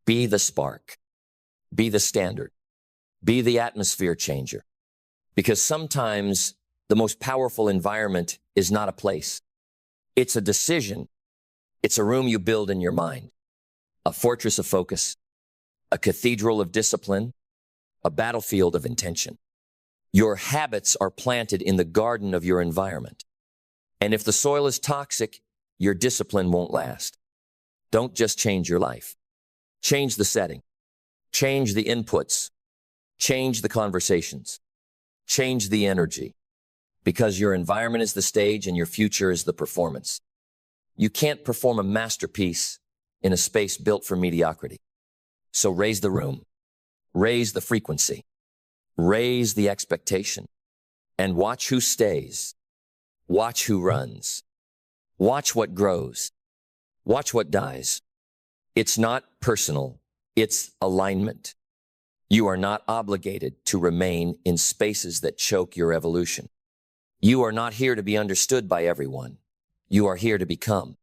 Be the spark. Be the standard. Be the atmosphere changer. Because sometimes the most powerful environment is not a place. It's a decision. It's a room you build in your mind. A fortress of focus. A cathedral of discipline. A battlefield of intention. Your habits are planted in the garden of your environment. And if the soil is toxic, your discipline won't last. Don't just change your life. Change the setting. Change the inputs. Change the conversations. Change the energy. Because your environment is the stage and your future is the performance. You can't perform a masterpiece in a space built for mediocrity. So raise the room. Raise the frequency. Raise the expectation. And watch who stays. Watch who runs. Watch what grows. Watch what dies. It's not personal. It's alignment. You are not obligated to remain in spaces that choke your evolution. You are not here to be understood by everyone. You are here to become.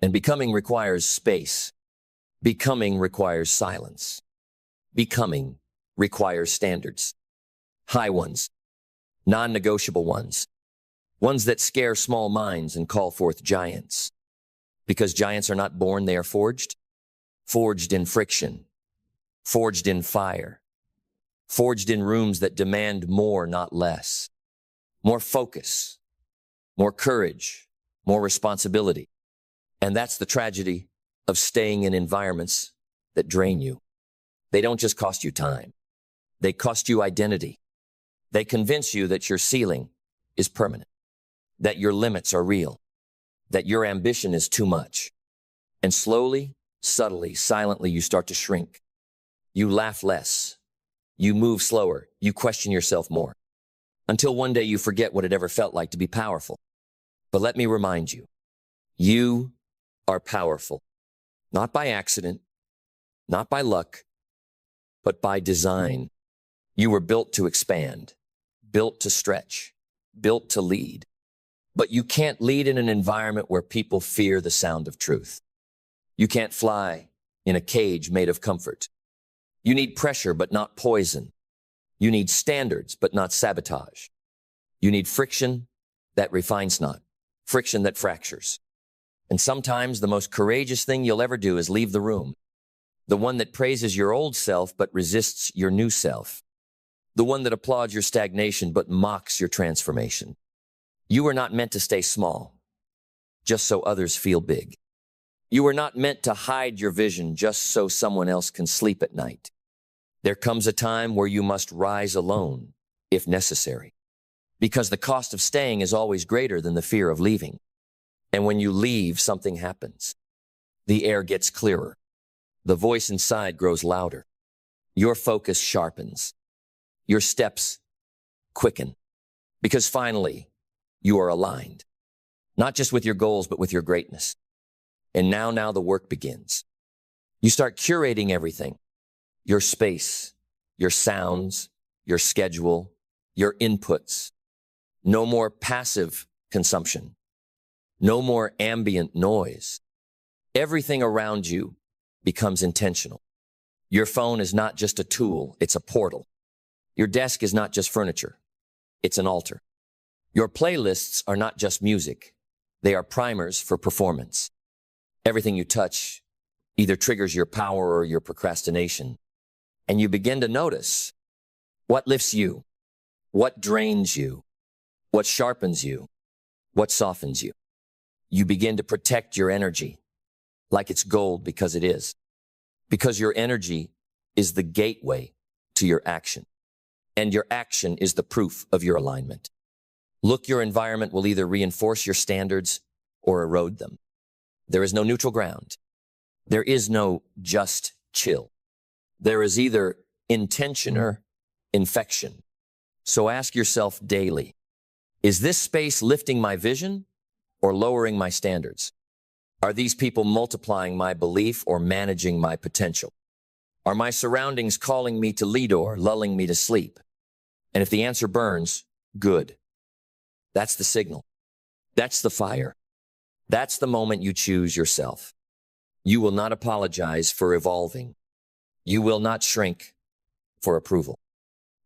And becoming requires space. Becoming requires silence. Becoming requires standards. High ones. Non-negotiable ones. Ones that scare small minds and call forth giants. Because giants are not born, they are forged. Forged in friction. Forged in fire. Forged in rooms that demand more, not less. More focus. More courage. More responsibility. And that's the tragedy of staying in environments that drain you. They don't just cost you time. They cost you identity. They convince you that your ceiling is permanent. That your limits are real. That your ambition is too much. And slowly, subtly, silently, you start to shrink. You laugh less. You move slower. You question yourself more. Until one day you forget what it ever felt like to be powerful. But let me remind you, you are powerful. Not by accident, not by luck, but by design. You were built to expand, built to stretch, built to lead. But you can't lead in an environment where people fear the sound of truth. You can't fly in a cage made of comfort. You need pressure, but not poison. You need standards, but not sabotage. You need friction that refines not, friction that fractures. And sometimes the most courageous thing you'll ever do is leave the room. The one that praises your old self but resists your new self. The one that applauds your stagnation but mocks your transformation. You were not meant to stay small, just so others feel big. You were not meant to hide your vision just so someone else can sleep at night. There comes a time where you must rise alone, if necessary, because the cost of staying is always greater than the fear of leaving. And when you leave, something happens. The air gets clearer. The voice inside grows louder. Your focus sharpens. Your steps quicken. Because finally, you are aligned. Not just with your goals, but with your greatness. And now the work begins. You start curating everything. Your space, your sounds, your schedule, your inputs. No more passive consumption. No more ambient noise. Everything around you becomes intentional. Your phone is not just a tool, it's a portal. Your desk is not just furniture, it's an altar. Your playlists are not just music, they are primers for performance. Everything you touch either triggers your power or your procrastination. And you begin to notice what lifts you, what drains you, what sharpens you, what softens you. You begin to protect your energy like it's gold because it is. Because your energy is the gateway to your action. And your action is the proof of your alignment. Look, your environment will either reinforce your standards or erode them. There is no neutral ground. There is no just chill. There is either intention or infection. So ask yourself daily, is this space lifting my vision or lowering my standards? Are these people multiplying my belief or managing my potential? Are my surroundings calling me to lead or lulling me to sleep? And if the answer burns, good. That's the signal. That's the fire. That's the moment you choose yourself. You will not apologize for evolving. You will not shrink for approval.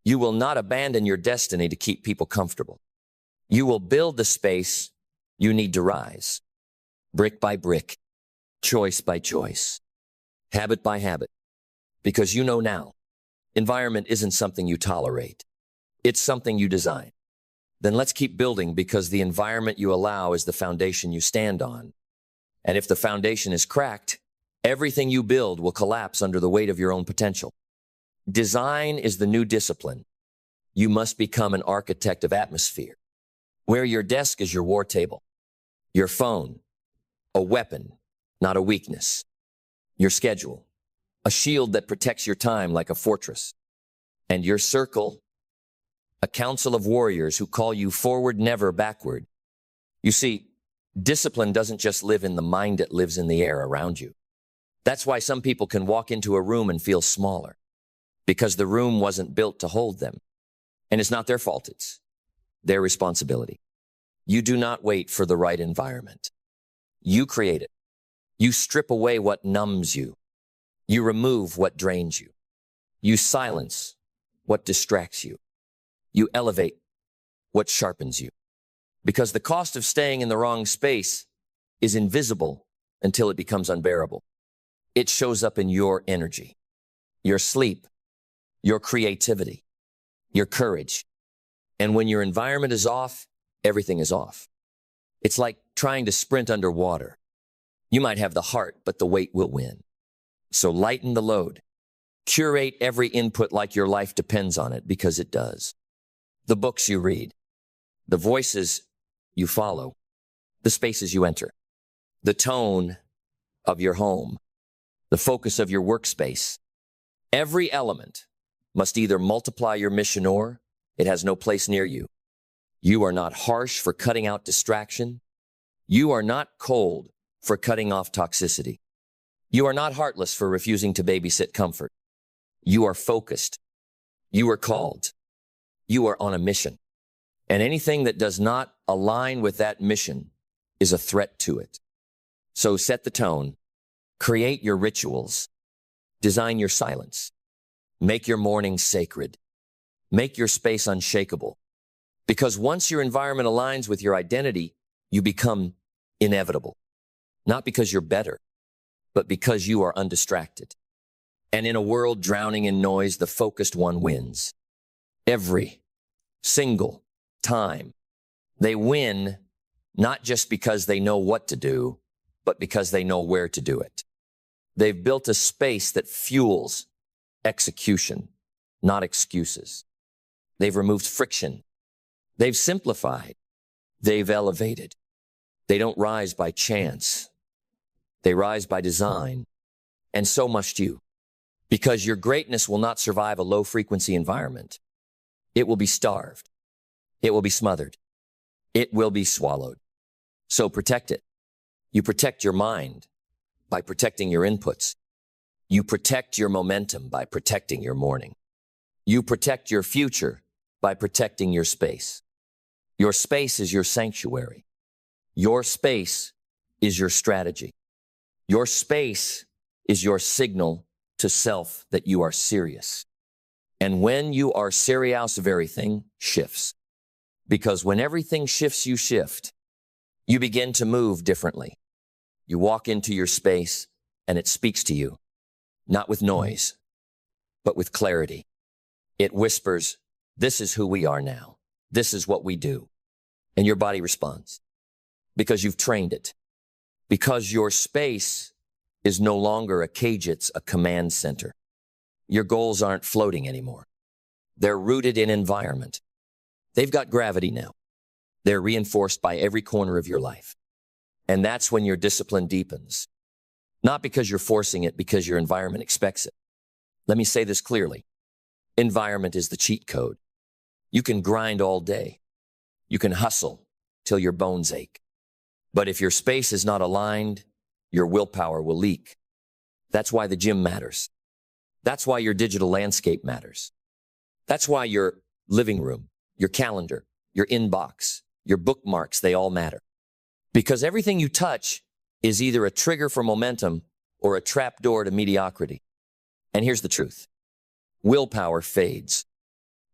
You will not abandon your destiny to keep people comfortable. You will build the space you need to rise, brick by brick, choice by choice, habit by habit, because you know now, environment isn't something you tolerate. It's something you design. Then let's keep building, because the environment you allow is the foundation you stand on. And if the foundation is cracked, everything you build will collapse under the weight of your own potential. Design is the new discipline. You must become an architect of atmosphere, where your desk is your war table, your phone, a weapon, not a weakness, your schedule, a shield that protects your time like a fortress, and your circle, a council of warriors who call you forward, never backward. You see, discipline doesn't just live in the mind, it lives in the air around you. That's why some people can walk into a room and feel smaller, because the room wasn't built to hold them. And it's not their fault, it's their responsibility. You do not wait for the right environment. You create it. You strip away what numbs you. You remove what drains you. You silence what distracts you. You elevate what sharpens you. Because the cost of staying in the wrong space is invisible until it becomes unbearable. It shows up in your energy, your sleep, your creativity, your courage. And when your environment is off, everything is off. It's like trying to sprint underwater. You might have the heart, but the weight will win. So lighten the load. Curate every input like your life depends on it, because it does. The books you read, the voices you follow, the spaces you enter, the tone of your home, the focus of your workspace. Every element must either multiply your mission or it has no place near you. You are not harsh for cutting out distraction. You are not cold for cutting off toxicity. You are not heartless for refusing to babysit comfort. You are focused. You are called. You are on a mission. And anything that does not align with that mission is a threat to it. So set the tone. Create your rituals. Design your silence. Make your morning sacred. Make your space unshakable. Because once your environment aligns with your identity, you become inevitable. Not because you're better, but because you are undistracted. And in a world drowning in noise, the focused one wins. Every single time. They win not just because they know what to do, but because they know where to do it. They've built a space that fuels execution, not excuses. They've removed friction. They've simplified. They've elevated. They don't rise by chance. They rise by design. And so must you. Because your greatness will not survive a low-frequency environment. It will be starved. It will be smothered. It will be swallowed. So protect it. You protect your mind by protecting your inputs. You protect your momentum by protecting your morning. You protect your future by protecting your space. Your space is your sanctuary. Your space is your strategy. Your space is your signal to self that you are serious. And when you are serious, everything shifts. Because when everything shifts, you shift. You begin to move differently. You walk into your space and it speaks to you, not with noise, but with clarity. It whispers, this is who we are now. This is what we do. And your body responds because you've trained it. Because your space is no longer a cage, it's a command center. Your goals aren't floating anymore. They're rooted in environment. They've got gravity now. They're reinforced by every corner of your life. And that's when your discipline deepens. Not because you're forcing it, because your environment expects it. Let me say this clearly. Environment is the cheat code. You can grind all day. You can hustle till your bones ache. But if your space is not aligned, your willpower will leak. That's why the gym matters. That's why your digital landscape matters. That's why your living room, your calendar, your inbox, your bookmarks, they all matter. Because everything you touch is either a trigger for momentum or a trapdoor to mediocrity. And here's the truth. Willpower fades.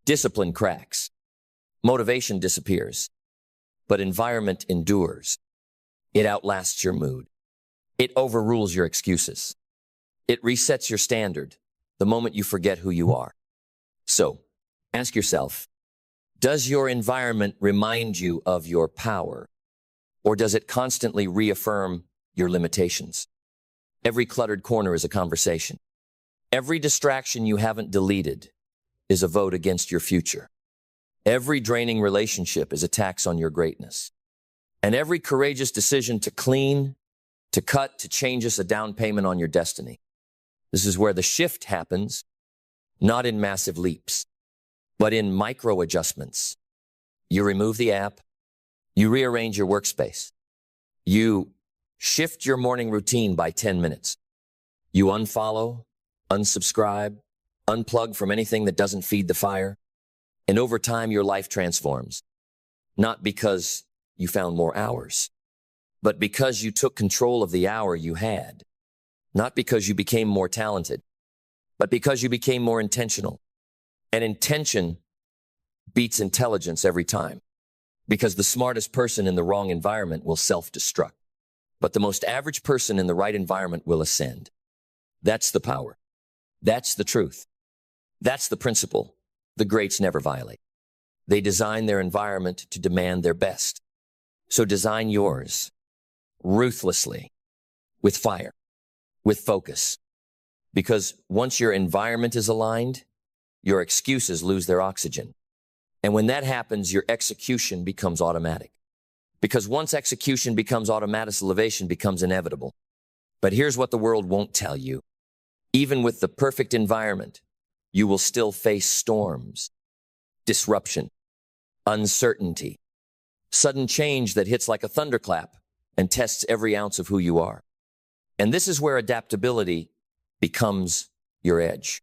Discipline cracks. Motivation disappears. But environment endures. It outlasts your mood. It overrules your excuses. It resets your standard the moment you forget who you are. So, ask yourself, does your environment remind you of your power? Or does it constantly reaffirm your limitations? Every cluttered corner is a conversation. Every distraction you haven't deleted is a vote against your future. Every draining relationship is a tax on your greatness. And every courageous decision to clean, to cut, to change is a down payment on your destiny. This is where the shift happens, not in massive leaps, but in micro adjustments. You remove the app. You rearrange your workspace. You shift your morning routine by 10 minutes. You unfollow, unsubscribe, unplug from anything that doesn't feed the fire. And over time, your life transforms. Not because you found more hours, but because you took control of the hour you had. Not because you became more talented, but because you became more intentional. And intention beats intelligence every time. Because the smartest person in the wrong environment will self-destruct. But the most average person in the right environment will ascend. That's the power. That's the truth. That's the principle the greats never violate. They design their environment to demand their best. So design yours ruthlessly, with fire, with focus. Because once your environment is aligned, your excuses lose their oxygen. And when that happens, your execution becomes automatic. Because once execution becomes automatic, elevation becomes inevitable. But here's what the world won't tell you. Even with the perfect environment, you will still face storms, disruption, uncertainty, sudden change that hits like a thunderclap and tests every ounce of who you are. And this is where adaptability becomes your edge.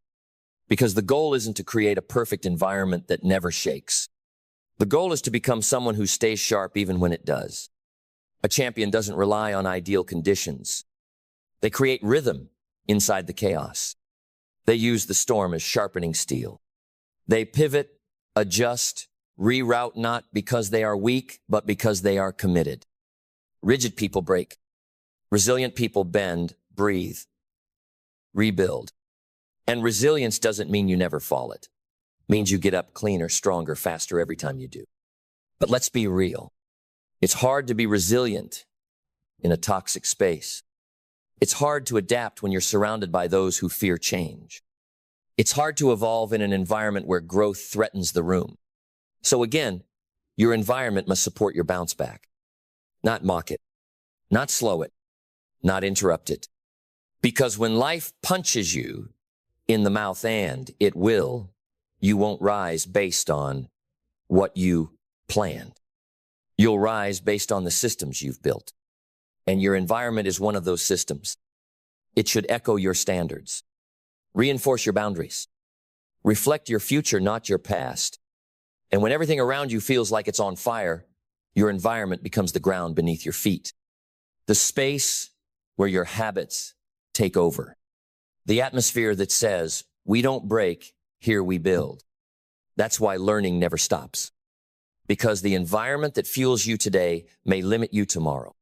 Because the goal isn't to create a perfect environment that never shakes. The goal is to become someone who stays sharp even when it does. A champion doesn't rely on ideal conditions. They create rhythm inside the chaos. They use the storm as sharpening steel. They pivot, adjust, Reroute not because they are weak, but because they are committed. Rigid people break. Resilient people bend, breathe, rebuild. And resilience doesn't mean you never fall. It means you get up cleaner, stronger, faster every time you do. But let's be real. It's hard to be resilient in a toxic space. It's hard to adapt when you're surrounded by those who fear change. It's hard to evolve in an environment where growth threatens the room. So again, your environment must support your bounce back. Not mock it, not slow it, not interrupt it. Because when life punches you in the mouth, and it will, you won't rise based on what you planned. You'll rise based on the systems you've built. And your environment is one of those systems. It should echo your standards. Reinforce your boundaries. Reflect your future, not your past. And when everything around you feels like it's on fire, your environment becomes the ground beneath your feet. The space where your habits take over. The atmosphere that says, we don't break, here we build. That's why learning never stops. Because the environment that fuels you today may limit you tomorrow.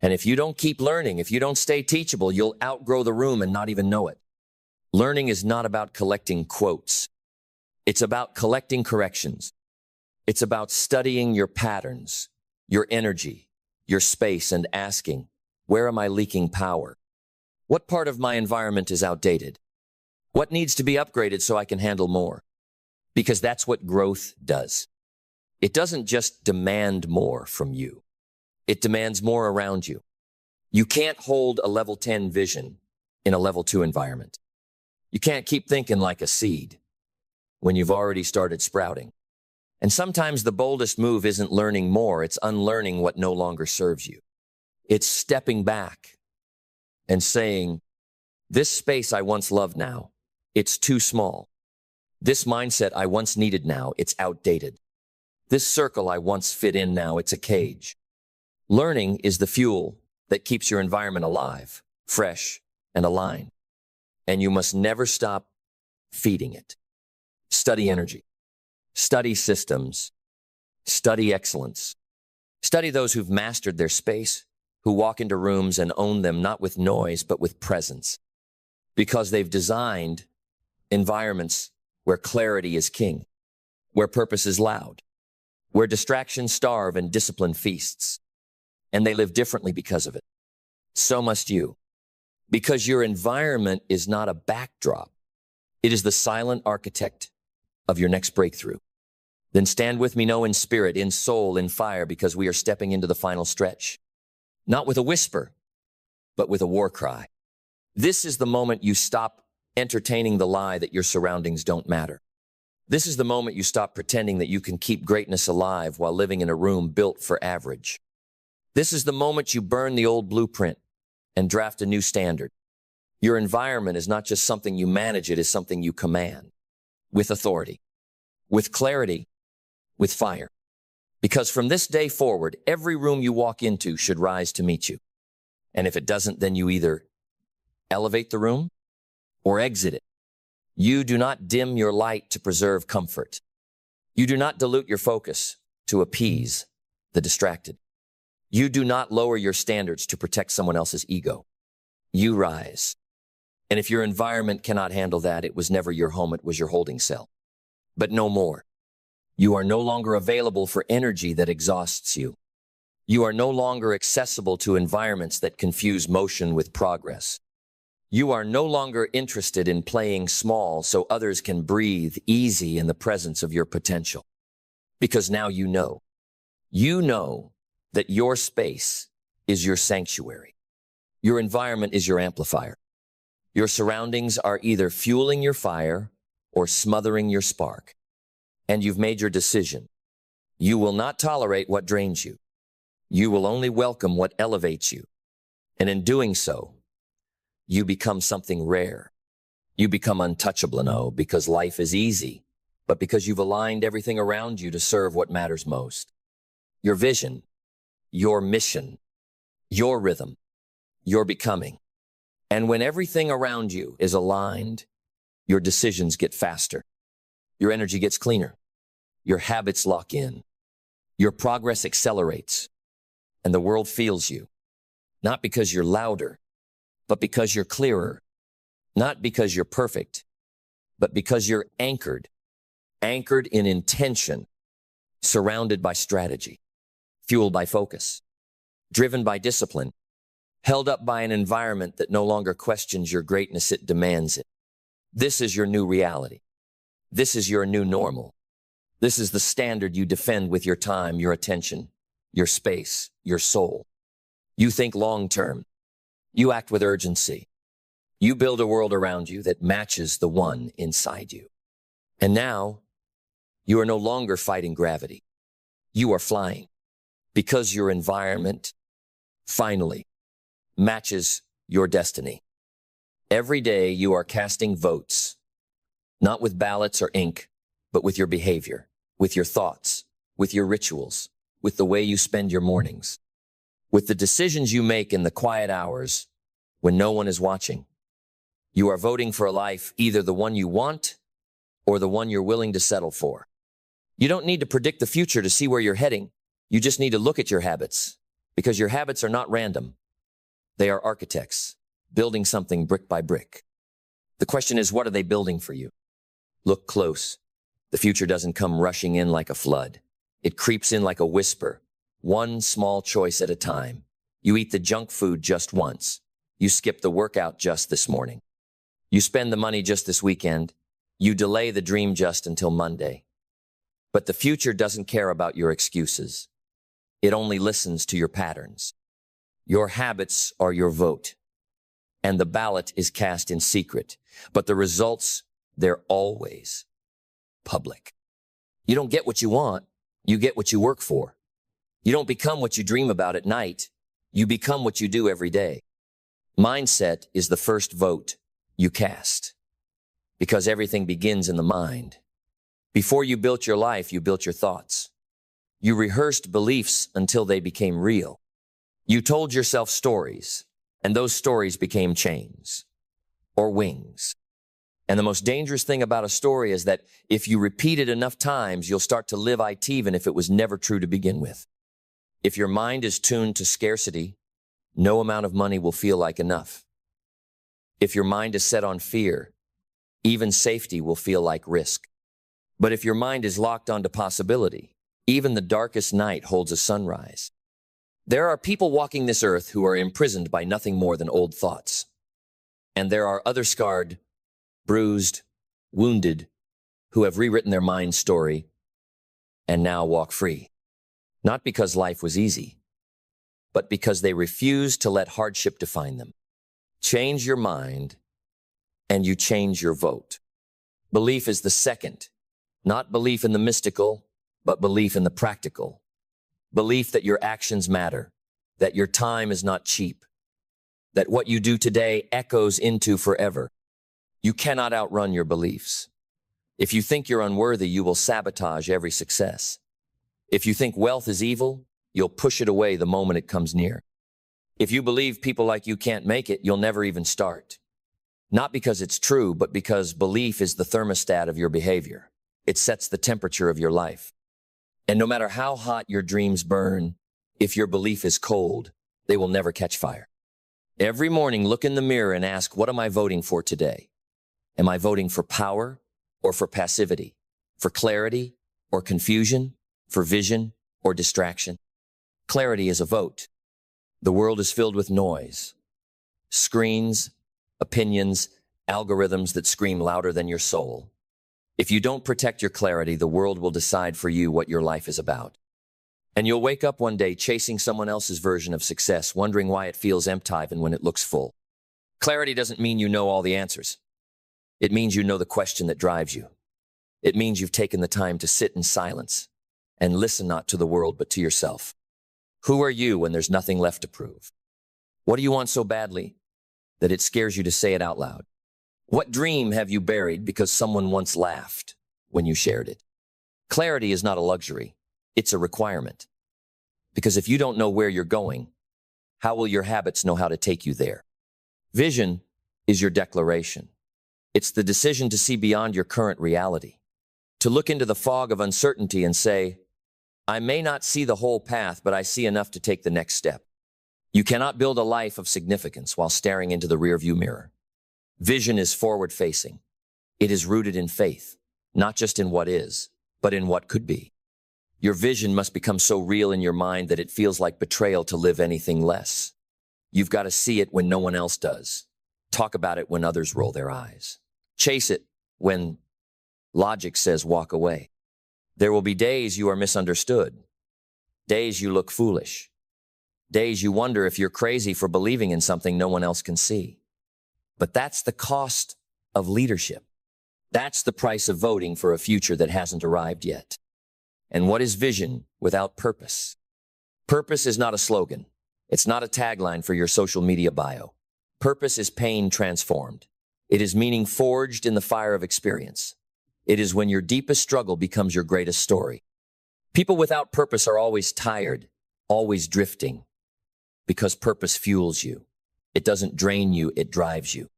And if you don't keep learning, if you don't stay teachable, you'll outgrow the room and not even know it. Learning is not about collecting quotes. It's about collecting corrections. It's about studying your patterns, your energy, your space, and asking, where am I leaking power? What part of my environment is outdated? What needs to be upgraded so I can handle more? Because that's what growth does. It doesn't just demand more from you. It demands more around you. You can't hold a level 10 vision in a level 2 environment. You can't keep thinking like a seed when you've already started sprouting. And sometimes the boldest move isn't learning more, it's unlearning what no longer serves you. It's stepping back and saying, this space I once loved now, it's too small. This mindset I once needed now, it's outdated. This circle I once fit in now, it's a cage. Learning is the fuel that keeps your environment alive, fresh, and aligned. And you must never stop feeding it. Study energy. Study systems. Study excellence. Study those who've mastered their space, who walk into rooms and own them not with noise, but with presence. Because they've designed environments where clarity is king, where purpose is loud, where distractions starve and discipline feasts. And they live differently because of it. So must you. Because your environment is not a backdrop. It is the silent architect of your next breakthrough. Then stand with me, know in spirit, in soul, in fire, because we are stepping into the final stretch. Not with a whisper, but with a war cry. This is the moment you stop entertaining the lie that your surroundings don't matter. This is the moment you stop pretending that you can keep greatness alive while living in a room built for average. This is the moment you burn the old blueprint and draft a new standard. Your environment is not just something you manage, it is something you command. With authority, with clarity, with fire. Because from this day forward, every room you walk into should rise to meet you. And if it doesn't, then you either elevate the room or exit it. You do not dim your light to preserve comfort. You do not dilute your focus to appease the distracted. You do not lower your standards to protect someone else's ego. You rise. And if your environment cannot handle that, it was never your home, it was your holding cell. But no more. You are no longer available for energy that exhausts you. You are no longer accessible to environments that confuse motion with progress. You are no longer interested in playing small so others can breathe easy in the presence of your potential. Because now you know. You know that your space is your sanctuary. Your environment is your amplifier. Your surroundings are either fueling your fire or smothering your spark. And you've made your decision. You will not tolerate what drains you. You will only welcome what elevates you. And in doing so, you become something rare. You become untouchable, no, because life is easy, but because you've aligned everything around you to serve what matters most. Your vision, your mission, your rhythm, your becoming. And when everything around you is aligned, your decisions get faster. Your energy gets cleaner. your habits lock in, your progress accelerates, and the world feels you. Not because you're louder, but because you're clearer. Not because you're perfect, but because you're anchored in intention, surrounded by strategy, fueled by focus, driven by discipline, held up by an environment that no longer questions your greatness, it demands it. This is your new reality. This is your new normal. This is the standard you defend with your time, your attention, your space, your soul. You think long-term. You act with urgency. You build a world around you that matches the one inside you. And now, you are no longer fighting gravity. You are flying because your environment finally matches your destiny. Every day you are casting votes, not with ballots or ink, but with your behavior, with your thoughts, with your rituals, with the way you spend your mornings, with the decisions you make in the quiet hours when no one is watching. You are voting for a life, either the one you want or the one you're willing to settle for. You don't need to predict the future to see where you're heading. You just need to look at your habits, because your habits are not random. They are architects, building something brick by brick. The question is, what are they building for you? Look close. The future doesn't come rushing in like a flood. It creeps in like a whisper, one small choice at a time. You eat the junk food just once. You skip the workout just this morning. You spend the money just this weekend. You delay the dream just until Monday. But the future doesn't care about your excuses. It only listens to your patterns. Your habits are your vote, and the ballot is cast in secret, but the results, they're always public. You don't get what you want, you get what you work for. You don't become what you dream about at night, you become what you do every day. Mindset is the first vote you cast, because everything begins in the mind. Before you built your life, you built your thoughts. You rehearsed beliefs until they became real. You told yourself stories, and those stories became chains or wings. And the most dangerous thing about a story is that if you repeat it enough times, you'll start to live it even if it was never true to begin with. If your mind is tuned to scarcity, no amount of money will feel like enough. If your mind is set on fear, even safety will feel like risk. But if your mind is locked onto possibility, even the darkest night holds a sunrise. There are people walking this earth who are imprisoned by nothing more than old thoughts. And there are other scarred, bruised, wounded, who have rewritten their mind's story and now walk free. Not because life was easy, but because they refused to let hardship define them. Change your mind, and you change your vote. Belief is the second, not belief in the mystical, but belief in the practical. Belief that your actions matter, that your time is not cheap, that what you do today echoes into forever. You cannot outrun your beliefs. If you think you're unworthy, you will sabotage every success. If you think wealth is evil, you'll push it away the moment it comes near. If you believe people like you can't make it, you'll never even start. Not because it's true, but because belief is the thermostat of your behavior. It sets the temperature of your life. And no matter how hot your dreams burn, if your belief is cold, they will never catch fire. Every morning, look in the mirror and ask, what am I voting for today? Am I voting for power or for passivity? For clarity or confusion? For vision or distraction? Clarity is a vote. The world is filled with noise. Screens, opinions, algorithms that scream louder than your soul. If you don't protect your clarity, the world will decide for you what your life is about. And you'll wake up one day chasing someone else's version of success, wondering why it feels empty even when it looks full. Clarity doesn't mean you know all the answers. It means you know the question that drives you. It means you've taken the time to sit in silence and listen not to the world but to yourself. Who are you when there's nothing left to prove? What do you want so badly that it scares you to say it out loud? What dream have you buried because someone once laughed when you shared it? Clarity is not a luxury. It's a requirement. Because if you don't know where you're going, how will your habits know how to take you there? Vision is your declaration. It's the decision to see beyond your current reality. To look into the fog of uncertainty and say, I may not see the whole path, but I see enough to take the next step. You cannot build a life of significance while staring into the rearview mirror. Vision is forward-facing. It is rooted in faith, not just in what is, but in what could be. Your vision must become so real in your mind that it feels like betrayal to live anything less. You've got to see it when no one else does. Talk about it when others roll their eyes. Chase it when logic says walk away. There will be days you are misunderstood, days you look foolish, days you wonder if you're crazy for believing in something no one else can see. But that's the cost of leadership. That's the price of voting for a future that hasn't arrived yet. And what is vision without purpose? Purpose is not a slogan. It's not a tagline for your social media bio. Purpose is pain transformed. It is meaning forged in the fire of experience. It is when your deepest struggle becomes your greatest story. People without purpose are always tired, always drifting, because purpose fuels you. It doesn't drain you, it drives you.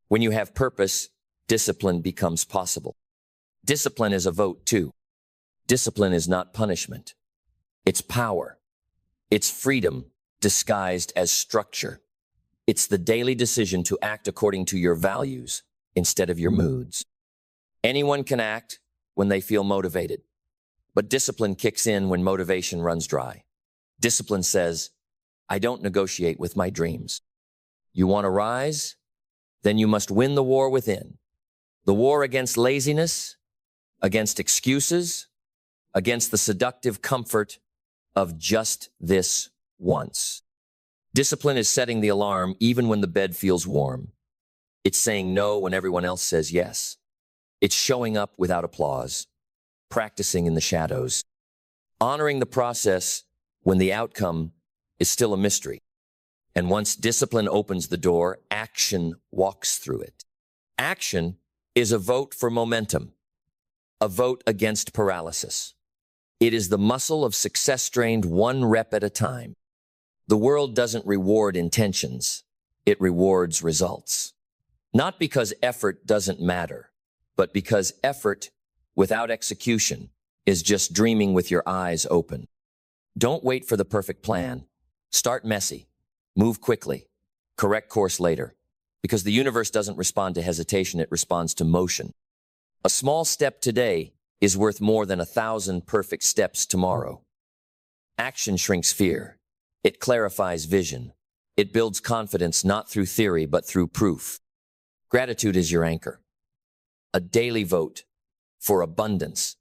When you have purpose, discipline becomes possible. Discipline is a vote too. Discipline is not punishment. It's power. It's freedom disguised as structure. It's the daily decision to act according to your values instead of your moods. Anyone can act when they feel motivated, but discipline kicks in when motivation runs dry. Discipline says, I don't negotiate with my dreams. You want to rise? Then you must win the war within. The war against laziness, against excuses, against the seductive comfort of just this once. Discipline is setting the alarm even when the bed feels warm. It's saying no when everyone else says yes. It's showing up without applause, practicing in the shadows, honoring the process when the outcome is still a mystery. And once discipline opens the door, action walks through it. Action is a vote for momentum, a vote against paralysis. It is the muscle of success trained one rep at a time. The world doesn't reward intentions, it rewards results. Not because effort doesn't matter, but because effort without execution is just dreaming with your eyes open. Don't wait for the perfect plan. Start messy. Move quickly. Correct course later. Because the universe doesn't respond to hesitation, it responds to motion. A small step today is worth more than 1,000 perfect steps tomorrow. Action shrinks fear. It clarifies vision. It builds confidence not through theory, but through proof. Gratitude is your anchor. A daily vote for abundance.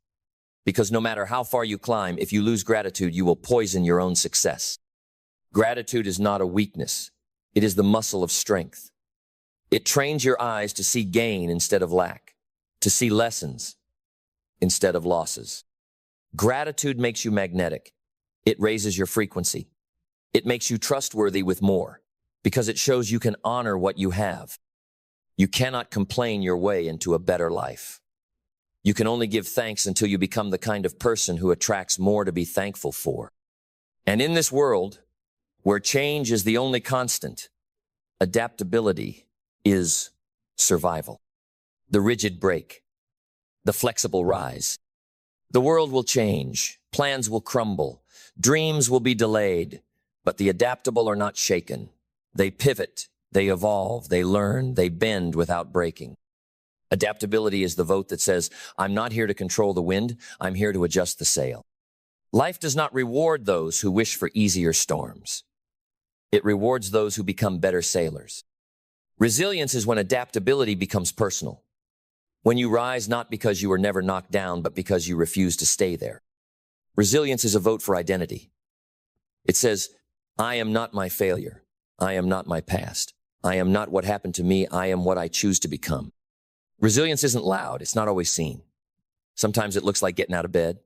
Because no matter how far you climb, if you lose gratitude, you will poison your own success. Gratitude is not a weakness. It is the muscle of strength. It trains your eyes to see gain instead of lack, to see lessons instead of losses. Gratitude makes you magnetic. It raises your frequency. It makes you trustworthy with more because it shows you can honor what you have. You cannot complain your way into a better life. You can only give thanks until you become the kind of person who attracts more to be thankful for. And in this world, where change is the only constant, adaptability is survival. The rigid break, the flexible rise. The world will change, plans will crumble, dreams will be delayed, but the adaptable are not shaken. They pivot, they evolve, they learn, they bend without breaking. Adaptability is the vote that says, I'm not here to control the wind, I'm here to adjust the sail. Life does not reward those who wish for easier storms. It rewards those who become better sailors. Resilience is when adaptability becomes personal. When you rise not because you were never knocked down, but because you refuse to stay there. Resilience is a vote for identity. It says, I am not my failure. I am not my past. I am not what happened to me. I am what I choose to become. Resilience isn't loud. It's not always seen. Sometimes it looks like getting out of bed.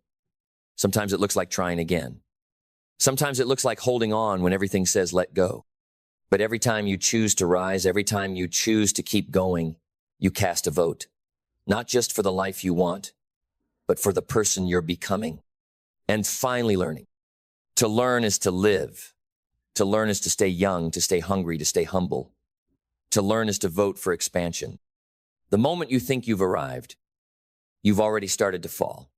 Sometimes it looks like trying again. Sometimes it looks like holding on when everything says let go. But every time you choose to rise, every time you choose to keep going, you cast a vote. Not just for the life you want, but for the person you're becoming. And finally learning. To learn is to live. To learn is to stay young, to stay hungry, to stay humble. To learn is to vote for expansion. The moment you think you've arrived, you've already started to fall.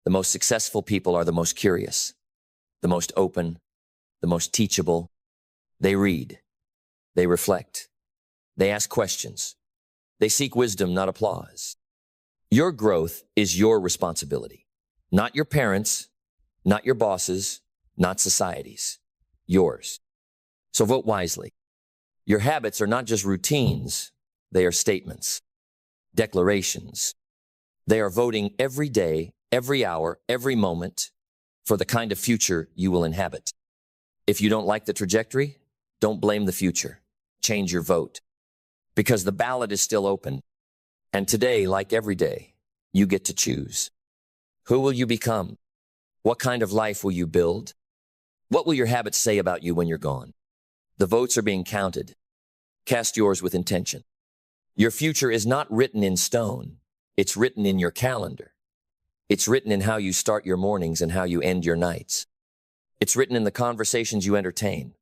The most successful people are the most curious, the most open, the most teachable. They read, they reflect, they ask questions, they seek wisdom, not applause. Your growth is your responsibility, not your parents', not your bosses', not society's, yours. So vote wisely. Your habits are not just routines, they are statements, declarations. They are voting every day, every hour, every moment for the kind of future you will inhabit. If you don't like the trajectory, don't blame the future. Change your vote. Because the ballot is still open. And today, like every day, you get to choose. Who will you become? What kind of life will you build? What will your habits say about you when you're gone? The votes are being counted. Cast yours with intention. Your future is not written in stone. It's written in your calendar. It's written in how you start your mornings and how you end your nights. It's written in the conversations you entertain,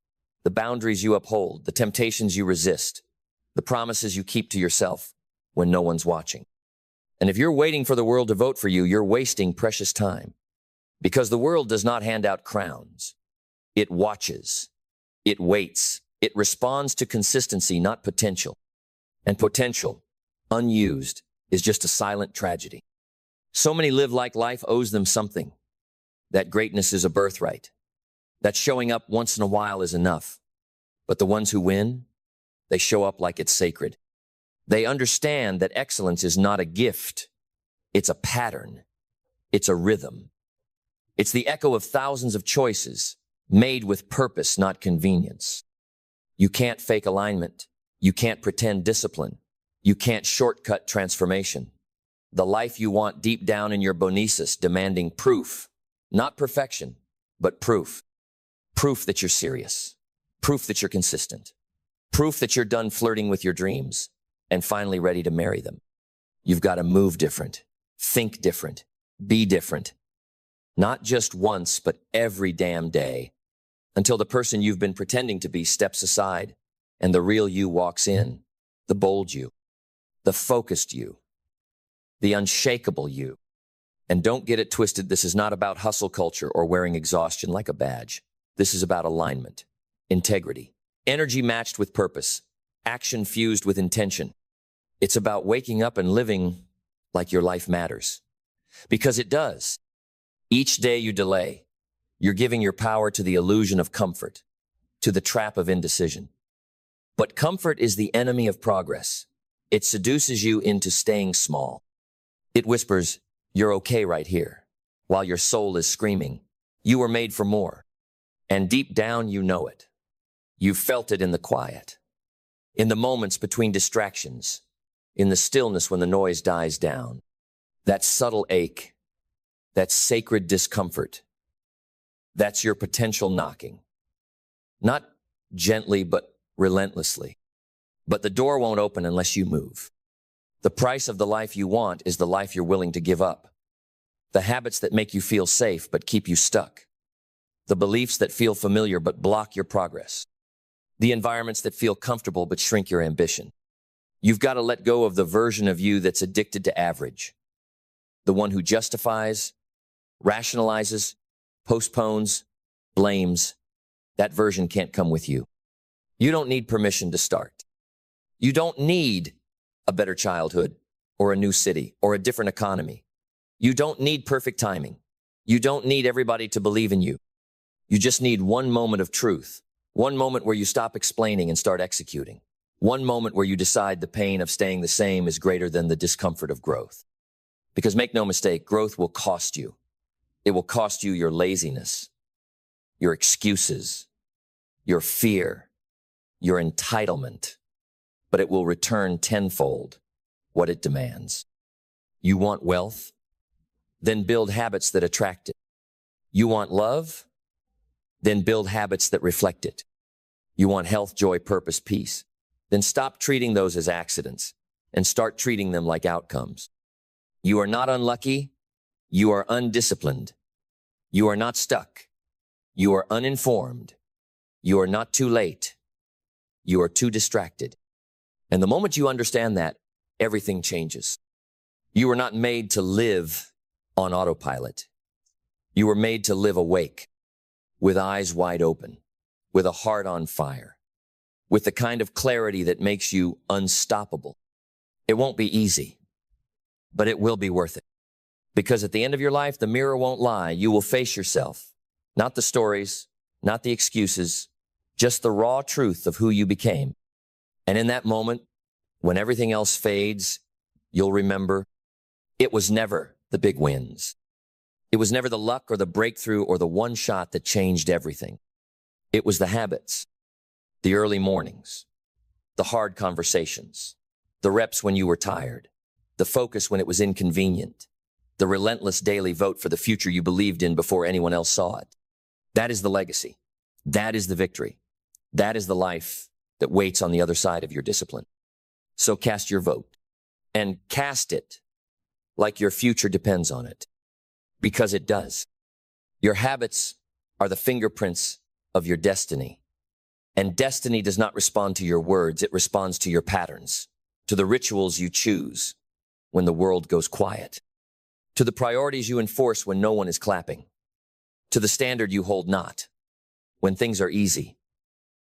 the boundaries you uphold, the temptations you resist, the promises you keep to yourself when no one's watching. And if you're waiting for the world to vote for you, you're wasting precious time. Because the world does not hand out crowns. It watches. It waits. It responds to consistency, not potential. And potential, unused, is just a silent tragedy. So many live like life owes them something. That greatness is a birthright. That showing up once in a while is enough. But the ones who win, they show up like it's sacred. They understand that excellence is not a gift. It's a pattern. It's a rhythm. It's the echo of thousands of choices made with purpose, not convenience. You can't fake alignment. You can't pretend discipline. You can't shortcut transformation. The life you want deep down in your bonesis, demanding proof, not perfection, but proof. Proof that you're serious. Proof that you're consistent. Proof that you're done flirting with your dreams and finally ready to marry them. You've got to move different, think different, be different. Not just once, but every damn day, until the person you've been pretending to be steps aside and the real you walks in, the bold you, the focused you, the unshakable you. And don't get it twisted, this is not about hustle culture or wearing exhaustion like a badge. This is about alignment, integrity, energy matched with purpose, action fused with intention. It's about waking up and living like your life matters. Because it does. Each day you delay, you're giving your power to the illusion of comfort, to the trap of indecision. But comfort is the enemy of progress. It seduces you into staying small. It whispers, you're okay right here, while your soul is screaming, you were made for more. And deep down, you know it. You've felt it in the quiet, in the moments between distractions, in the stillness when the noise dies down. That subtle ache, that sacred discomfort, that's your potential knocking. Not gently, but relentlessly. But the door won't open unless you move. The price of the life you want is the life you're willing to give up. The habits that make you feel safe but keep you stuck. The beliefs that feel familiar but block your progress. The environments that feel comfortable but shrink your ambition. You've got to let go of the version of you that's addicted to average. The one who justifies, rationalizes, postpones, blames. That version can't come with you. You don't need permission to start. You don't need a better childhood or a new city or a different economy. You don't need perfect timing. You don't need everybody to believe in you. You just need one moment of truth. One moment where you stop explaining and start executing. One moment where you decide the pain of staying the same is greater than the discomfort of growth. Because make no mistake, growth will cost you. It will cost you your laziness, your excuses, your fear, your entitlement, but it will return tenfold what it demands. You want wealth? Then build habits that attract it. You want love? Then build habits that reflect it. You want health, joy, purpose, peace? Then stop treating those as accidents and start treating them like outcomes. You are not unlucky. You are undisciplined. You are not stuck. You are uninformed. You are not too late. You are too distracted. And the moment you understand that, everything changes. You were not made to live on autopilot. You were made to live awake, with eyes wide open, with a heart on fire, with the kind of clarity that makes you unstoppable. It won't be easy, but it will be worth it. Because at the end of your life, the mirror won't lie. You will face yourself. Not the stories, not the excuses, just the raw truth of who you became. And in that moment, when everything else fades, you'll remember it was never the big wins. It was never the luck or the breakthrough or the one shot that changed everything. It was the habits, the early mornings, the hard conversations, the reps when you were tired, the focus when it was inconvenient, the relentless daily vote for the future you believed in before anyone else saw it. That is the legacy. That is the victory. That is the life that waits on the other side of your discipline. So cast your vote, and cast it like your future depends on it, because it does. Your habits are the fingerprints of your destiny, and destiny does not respond to your words. It responds to your patterns, to the rituals you choose when the world goes quiet, to the priorities you enforce when no one is clapping, to the standard you hold not when things are easy,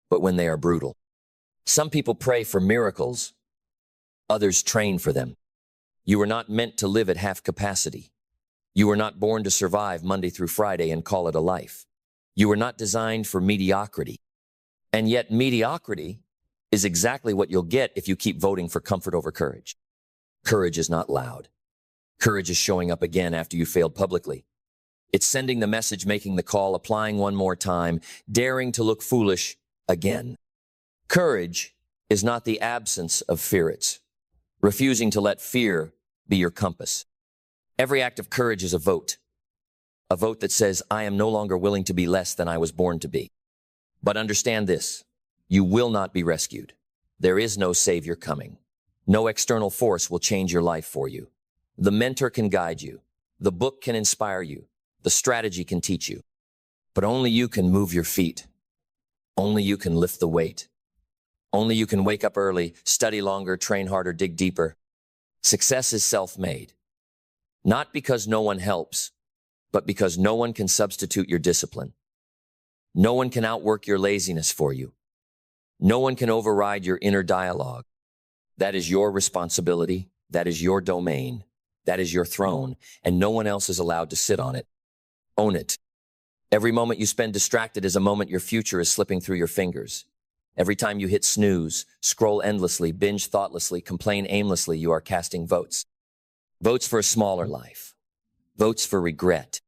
but when they are brutal. Some people pray for miracles. Others train for them. You were not meant to live at half capacity. You were not born to survive Monday through Friday and call it a life. You were not designed for mediocrity. And yet mediocrity is exactly what you'll get if you keep voting for comfort over courage. Courage is not loud. Courage is showing up again after you failed publicly. It's sending the message, making the call, applying one more time, daring to look foolish again. Courage is not the absence of fear. It's refusing to let fear be your compass. Every act of courage is a vote that says, I am no longer willing to be less than I was born to be. But understand this, you will not be rescued. There is no savior coming. No external force will change your life for you. The mentor can guide you. The book can inspire you. The strategy can teach you. But only you can move your feet. Only you can lift the weight. Only you can wake up early, study longer, train harder, dig deeper. Success is self-made. Not because no one helps, but because no one can substitute your discipline. No one can outwork your laziness for you. No one can override your inner dialogue. That is your responsibility. That is your domain. That is your throne, and no one else is allowed to sit on it. Own it. Every moment you spend distracted is a moment your future is slipping through your fingers. Every time you hit snooze, scroll endlessly, binge thoughtlessly, complain aimlessly, you are casting votes. Votes for a smaller life. Votes for regret.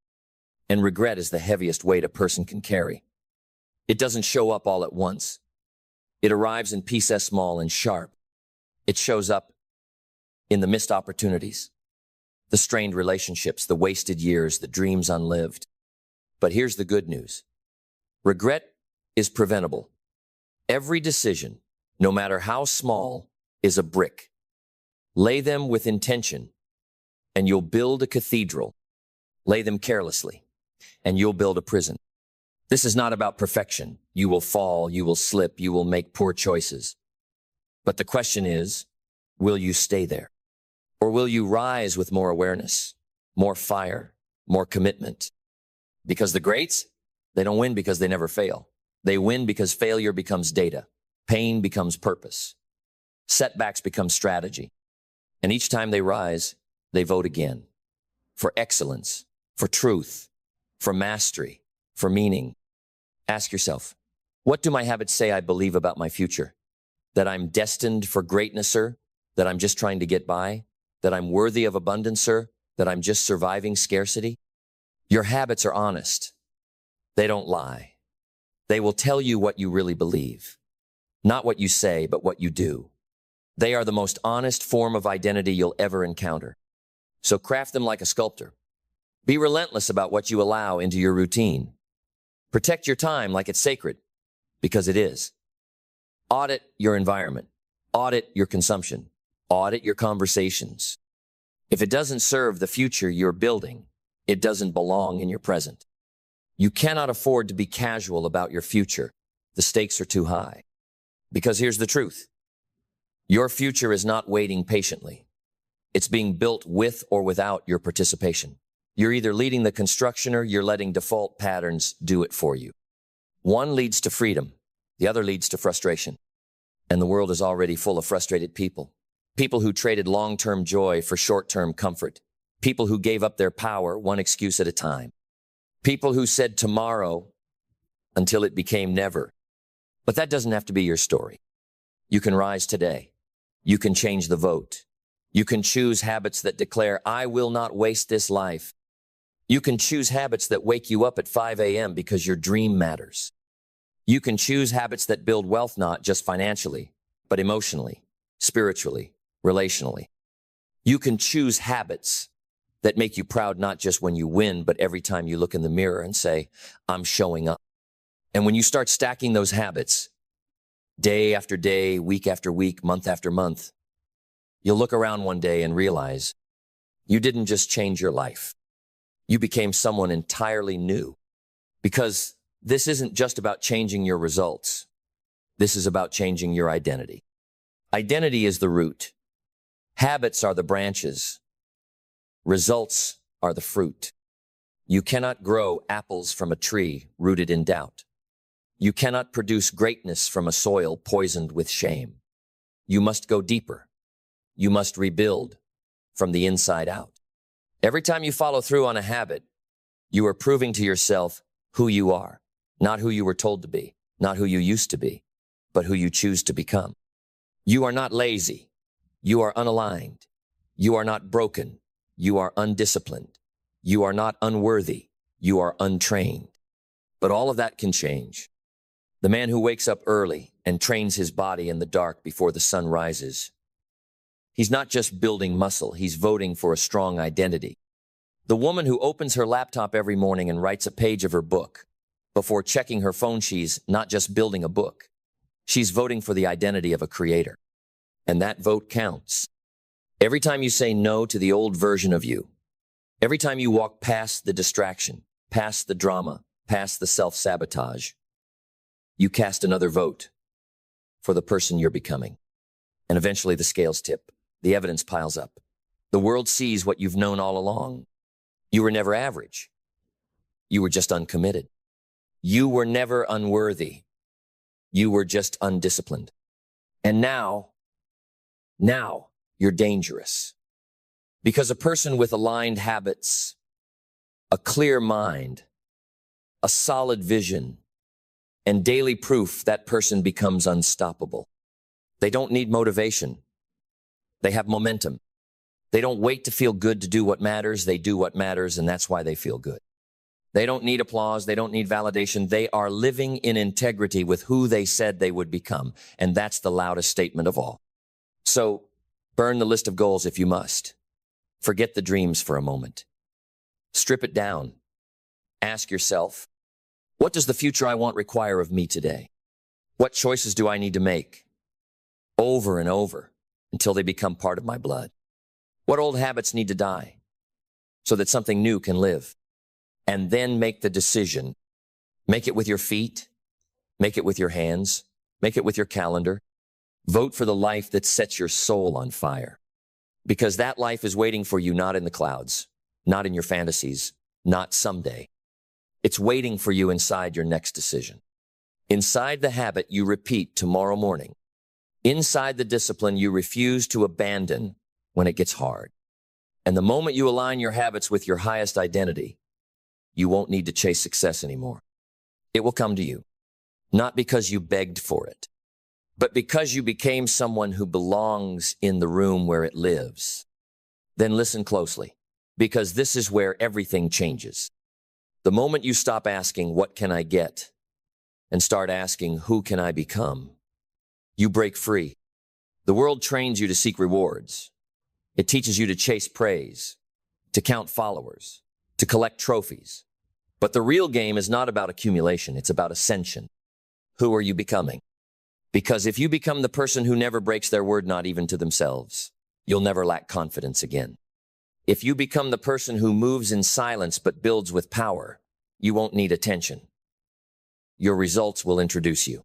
And regret is the heaviest weight a person can carry. It doesn't show up all at once. It arrives in pieces small and sharp. It shows up in the missed opportunities, the strained relationships, the wasted years, the dreams unlived. But here's the good news. Regret is preventable. Every decision, no matter how small, is a brick. Lay them with intention, and you'll build a cathedral. Lay them carelessly, and you'll build a prison. This is not about perfection. You will fall, you will slip, you will make poor choices. But the question is, will you stay there? Or will you rise with more awareness, more fire, more commitment? Because the greats, they don't win because they never fail. They win because failure becomes data. Pain becomes purpose. Setbacks become strategy. And each time they rise, they vote again. For excellence, for truth, for mastery, for meaning. Ask yourself, what do my habits say I believe about my future? That I'm destined for greatness, sir? That I'm just trying to get by? That I'm worthy of abundance, sir? That I'm just surviving scarcity? Your habits are honest. They don't lie. They will tell you what you really believe. Not what you say, but what you do. They are the most honest form of identity you'll ever encounter. So craft them like a sculptor. Be relentless about what you allow into your routine. Protect your time like it's sacred, because it is. Audit your environment. Audit your consumption. Audit your conversations. If it doesn't serve the future you're building, it doesn't belong in your present. You cannot afford to be casual about your future. The stakes are too high. Because here's the truth. Your future is not waiting patiently. It's being built with or without your participation. You're either leading the construction or you're letting default patterns do it for you. One leads to freedom. The other leads to frustration. And the world is already full of frustrated people. People who traded long-term joy for short-term comfort. People who gave up their power one excuse at a time. People who said tomorrow until it became never. But that doesn't have to be your story. You can rise today. You can change the vote. You can choose habits that declare, I will not waste this life. You can choose habits that wake you up at 5 a.m. because your dream matters. You can choose habits that build wealth not just financially, but emotionally, spiritually, relationally. You can choose habits that make you proud not just when you win, but every time you look in the mirror and say, I'm showing up. And when you start stacking those habits, day after day, week after week, month after month, you'll look around one day and realize you didn't just change your life. You became someone entirely new. Because this isn't just about changing your results. This is about changing your identity. Identity is the root. Habits are the branches. Results are the fruit. You cannot grow apples from a tree rooted in doubt. You cannot produce greatness from a soil poisoned with shame. You must go deeper. You must rebuild from the inside out. Every time you follow through on a habit, you are proving to yourself who you are, not who you were told to be, not who you used to be, but who you choose to become. You are not lazy. You are unaligned. You are not broken. You are undisciplined. You are not unworthy. You are untrained. But all of that can change. The man who wakes up early and trains his body in the dark before the sun rises, he's not just building muscle, he's voting for a strong identity. The woman who opens her laptop every morning and writes a page of her book before checking her phone, she's not just building a book. She's voting for the identity of a creator. And that vote counts. Every time you say no to the old version of you, every time you walk past the distraction, past the drama, past the self-sabotage, you cast another vote for the person you're becoming. And eventually the scales tip. The evidence piles up. The world sees what you've known all along. You were never average. You were just uncommitted. You were never unworthy. You were just undisciplined. And now you're dangerous. Because a person with aligned habits, a clear mind, a solid vision, and daily proof, that person becomes unstoppable. They don't need motivation. They have momentum. They don't wait to feel good to do what matters. They do what matters, and that's why they feel good. They don't need applause. They don't need validation. They are living in integrity with who they said they would become, and that's the loudest statement of all. So, burn the list of goals if you must. Forget the dreams for a moment. Strip it down. Ask yourself, what does the future I want require of me today? What choices do I need to make? Over and over until they become part of my blood. What old habits need to die so that something new can live? And then make the decision. Make it with your feet. Make it with your hands. Make it with your calendar. Vote for the life that sets your soul on fire. Because that life is waiting for you not in the clouds, not in your fantasies, not someday. It's waiting for you inside your next decision. Inside the habit you repeat tomorrow morning. Inside the discipline you refuse to abandon when it gets hard. And the moment you align your habits with your highest identity, you won't need to chase success anymore. It will come to you, not because you begged for it, but because you became someone who belongs in the room where it lives. Then listen closely, because this is where everything changes. The moment you stop asking, what can I get? And start asking, who can I become? You break free. The world trains you to seek rewards. It teaches you to chase praise, to count followers, to collect trophies. But the real game is not about accumulation. It's about ascension. Who are you becoming? Because if you become the person who never breaks their word, not even to themselves, you'll never lack confidence again. If you become the person who moves in silence but builds with power, you won't need attention. Your results will introduce you.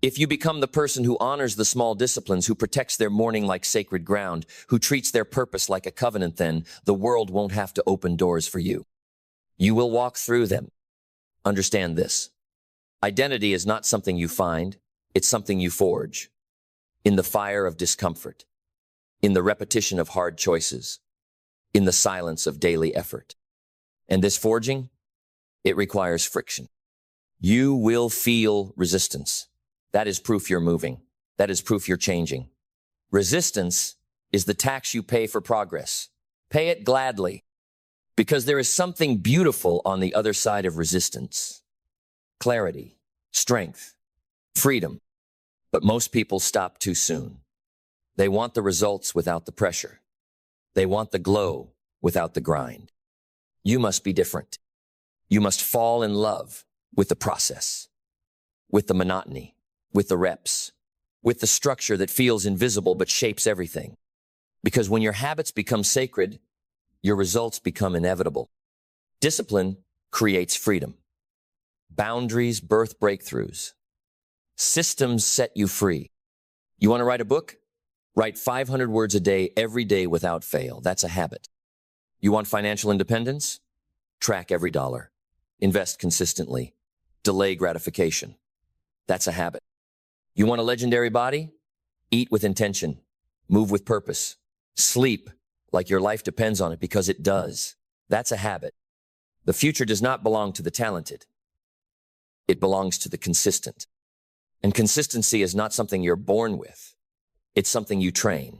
If you become the person who honors the small disciplines, who protects their morning like sacred ground, who treats their purpose like a covenant, then the world won't have to open doors for you. You will walk through them. Understand this. Identity is not something you find, it's something you forge. In the fire of discomfort, in the repetition of hard choices, in the silence of daily effort. And this forging, it requires friction. You will feel resistance. That is proof you're moving. That is proof you're changing. Resistance is the tax you pay for progress. Pay it gladly, because there is something beautiful on the other side of resistance. Clarity, strength, freedom. But most people stop too soon. They want the results without the pressure. They want the glow without the grind. You must be different. You must fall in love with the process, with the monotony, with the reps, with the structure that feels invisible but shapes everything. Because when your habits become sacred, your results become inevitable. Discipline creates freedom. Boundaries birth breakthroughs. Systems set you free. You want to write a book? Write 500 words a day, every day without fail. That's a habit. You want financial independence? Track every dollar. Invest consistently. Delay gratification. That's a habit. You want a legendary body? Eat with intention. Move with purpose. Sleep like your life depends on it, because it does. That's a habit. The future does not belong to the talented. It belongs to the consistent. And consistency is not something you're born with. It's something you train,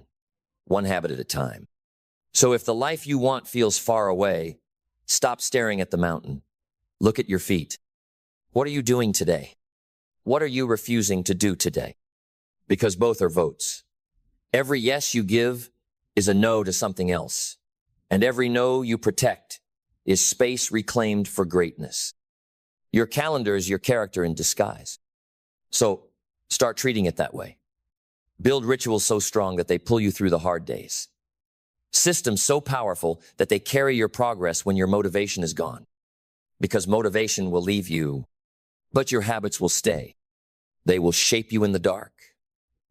one habit at a time. So if the life you want feels far away, stop staring at the mountain. Look at your feet. What are you doing today? What are you refusing to do today? Because both are votes. Every yes you give is a no to something else. And every no you protect is space reclaimed for greatness. Your calendar is your character in disguise. So start treating it that way. Build rituals so strong that they pull you through the hard days. Systems so powerful that they carry your progress when your motivation is gone. Because motivation will leave you, but your habits will stay. They will shape you in the dark.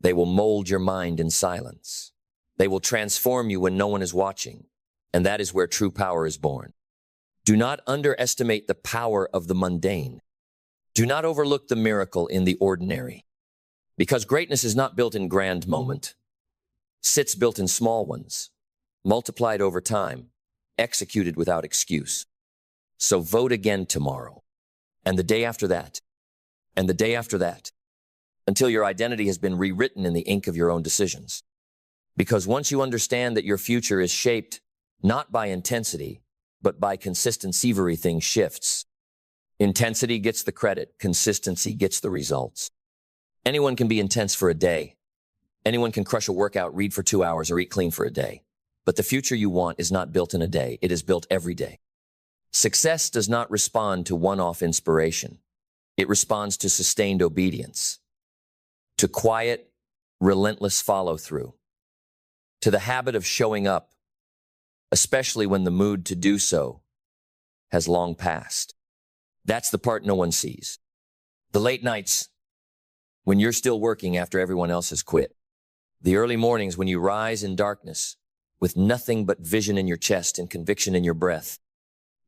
They will mold your mind in silence. They will transform you when no one is watching. And that is where true power is born. Do not underestimate the power of the mundane. Do not overlook the miracle in the ordinary. Because greatness is not built in grand moments. It's built in small ones, multiplied over time, executed without excuse. So vote again tomorrow, and the day after that, and the day after that, until your identity has been rewritten in the ink of your own decisions. Because once you understand that your future is shaped not by intensity, but by consistency, everything shifts. Intensity gets the credit, consistency gets the results. Anyone can be intense for a day. Anyone can crush a workout, read for 2 hours, or eat clean for a day. But the future you want is not built in a day, it is built every day. Success does not respond to one-off inspiration. It responds to sustained obedience, to quiet, relentless follow-through, to the habit of showing up, especially when the mood to do so has long passed. That's the part no one sees. The late nights when you're still working after everyone else has quit. The early mornings when you rise in darkness with nothing but vision in your chest and conviction in your breath.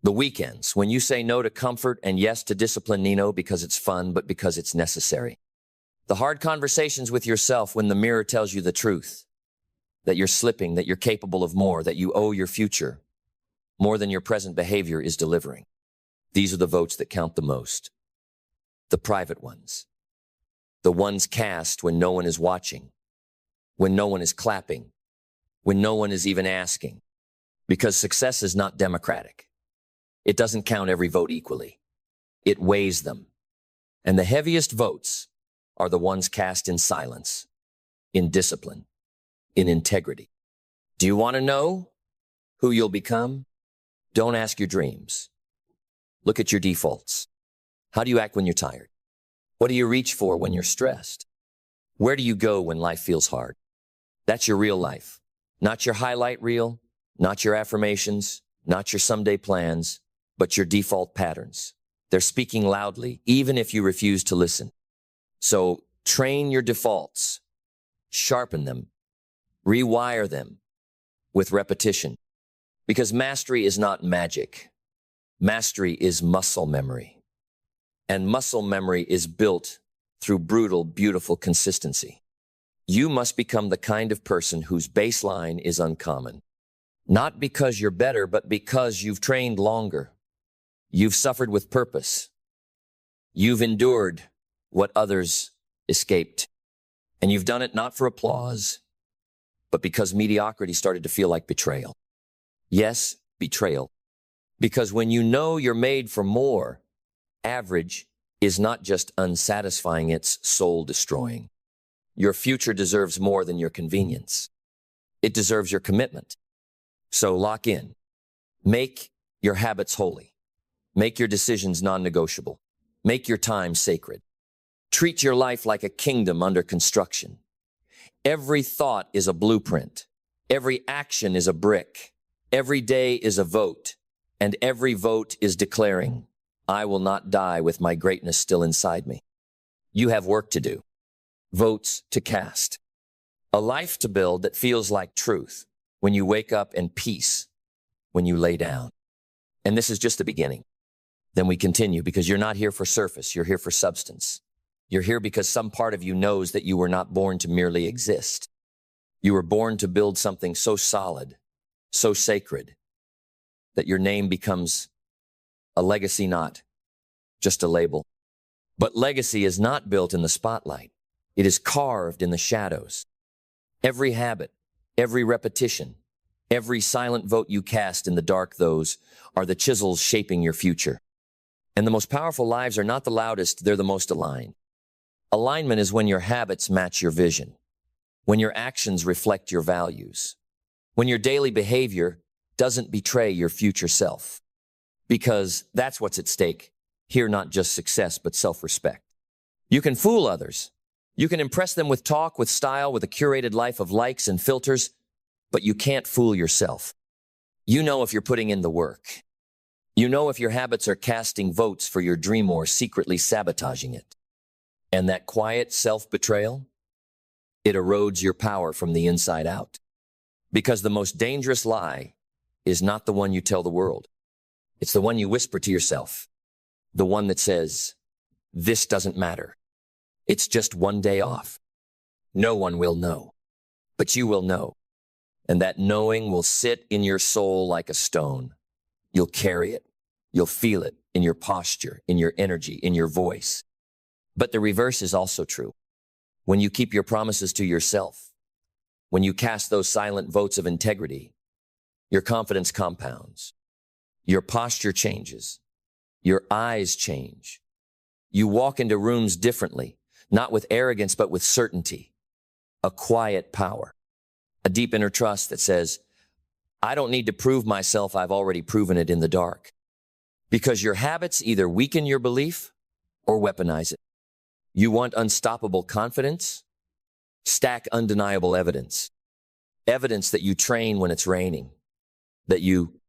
The weekends when you say no to comfort and yes to discipline, Nino, because it's fun, but because it's necessary. The hard conversations with yourself when the mirror tells you the truth, that you're slipping, that you're capable of more, that you owe your future more than your present behavior is delivering. These are the votes that count the most. The private ones. The ones cast when no one is watching, when no one is clapping, when no one is even asking. Because success is not democratic. It doesn't count every vote equally. It weighs them. And the heaviest votes are the ones cast in silence, in discipline, in integrity. Do you want to know who you'll become? Don't ask your dreams. Look at your defaults. How do you act when you're tired? What do you reach for when you're stressed? Where do you go when life feels hard? That's your real life. Not your highlight reel, not your affirmations, not your someday plans, but your default patterns. They're speaking loudly, even if you refuse to listen. So Train your defaults. Sharpen them. Rewire them with repetition. Because mastery is not magic. Mastery is muscle memory. And muscle memory is built through brutal, beautiful consistency. You must become the kind of person whose baseline is uncommon. Not because you're better, but because you've trained longer. You've suffered with purpose. You've endured what others escaped. And you've done it not for applause, but because mediocrity started to feel like betrayal. Yes, betrayal. Because when you know you're made for more, average is not just unsatisfying, it's soul-destroying. Your future deserves more than your convenience. It deserves your commitment. So lock in. Make your habits holy. Make your decisions non-negotiable. Make your time sacred. Treat your life like a kingdom under construction. Every thought is a blueprint. Every action is a brick. Every day is a vote. And every vote is declaring, I will not die with my greatness still inside me. You have work to do. Votes to cast. A life to build that feels like truth when you wake up, and peace when you lay down. And this is just the beginning. Then we continue, because you're not here for surface, you're here for substance. You're here because some part of you knows that you were not born to merely exist. You were born to build something so solid, so sacred, that your name becomes a legacy, not just a label. But legacy is not built in the spotlight. It is carved in the shadows. Every habit, every repetition, every silent vote you cast in the dark, those are the chisels shaping your future. And the most powerful lives are not the loudest, they're the most aligned. Alignment is when your habits match your vision, when your actions reflect your values, when your daily behavior doesn't betray your future self. Because that's what's at stake. Here, not just success, but self-respect. You can fool others. You can impress them with talk, with style, with a curated life of likes and filters, but you can't fool yourself. You know if you're putting in the work. You know if your habits are casting votes for your dream or secretly sabotaging it. And that quiet self-betrayal, it erodes your power from the inside out. Because the most dangerous lie is not the one you tell the world. It's the one you whisper to yourself. The one that says, this doesn't matter. It's just one day off. No one will know, but you will know. And that knowing will sit in your soul like a stone. You'll carry it. You'll feel it in your posture, in your energy, in your voice. But the reverse is also true. When you keep your promises to yourself, when you cast those silent votes of integrity, your confidence compounds. Your posture changes. Your eyes change. You walk into rooms differently, not with arrogance, but with certainty. A quiet power. A deep inner trust that says, I don't need to prove myself, I've already proven it in the dark. Because your habits either weaken your belief or weaponize it. You want unstoppable confidence? Stack undeniable evidence. Evidence that you train when it's raining, that you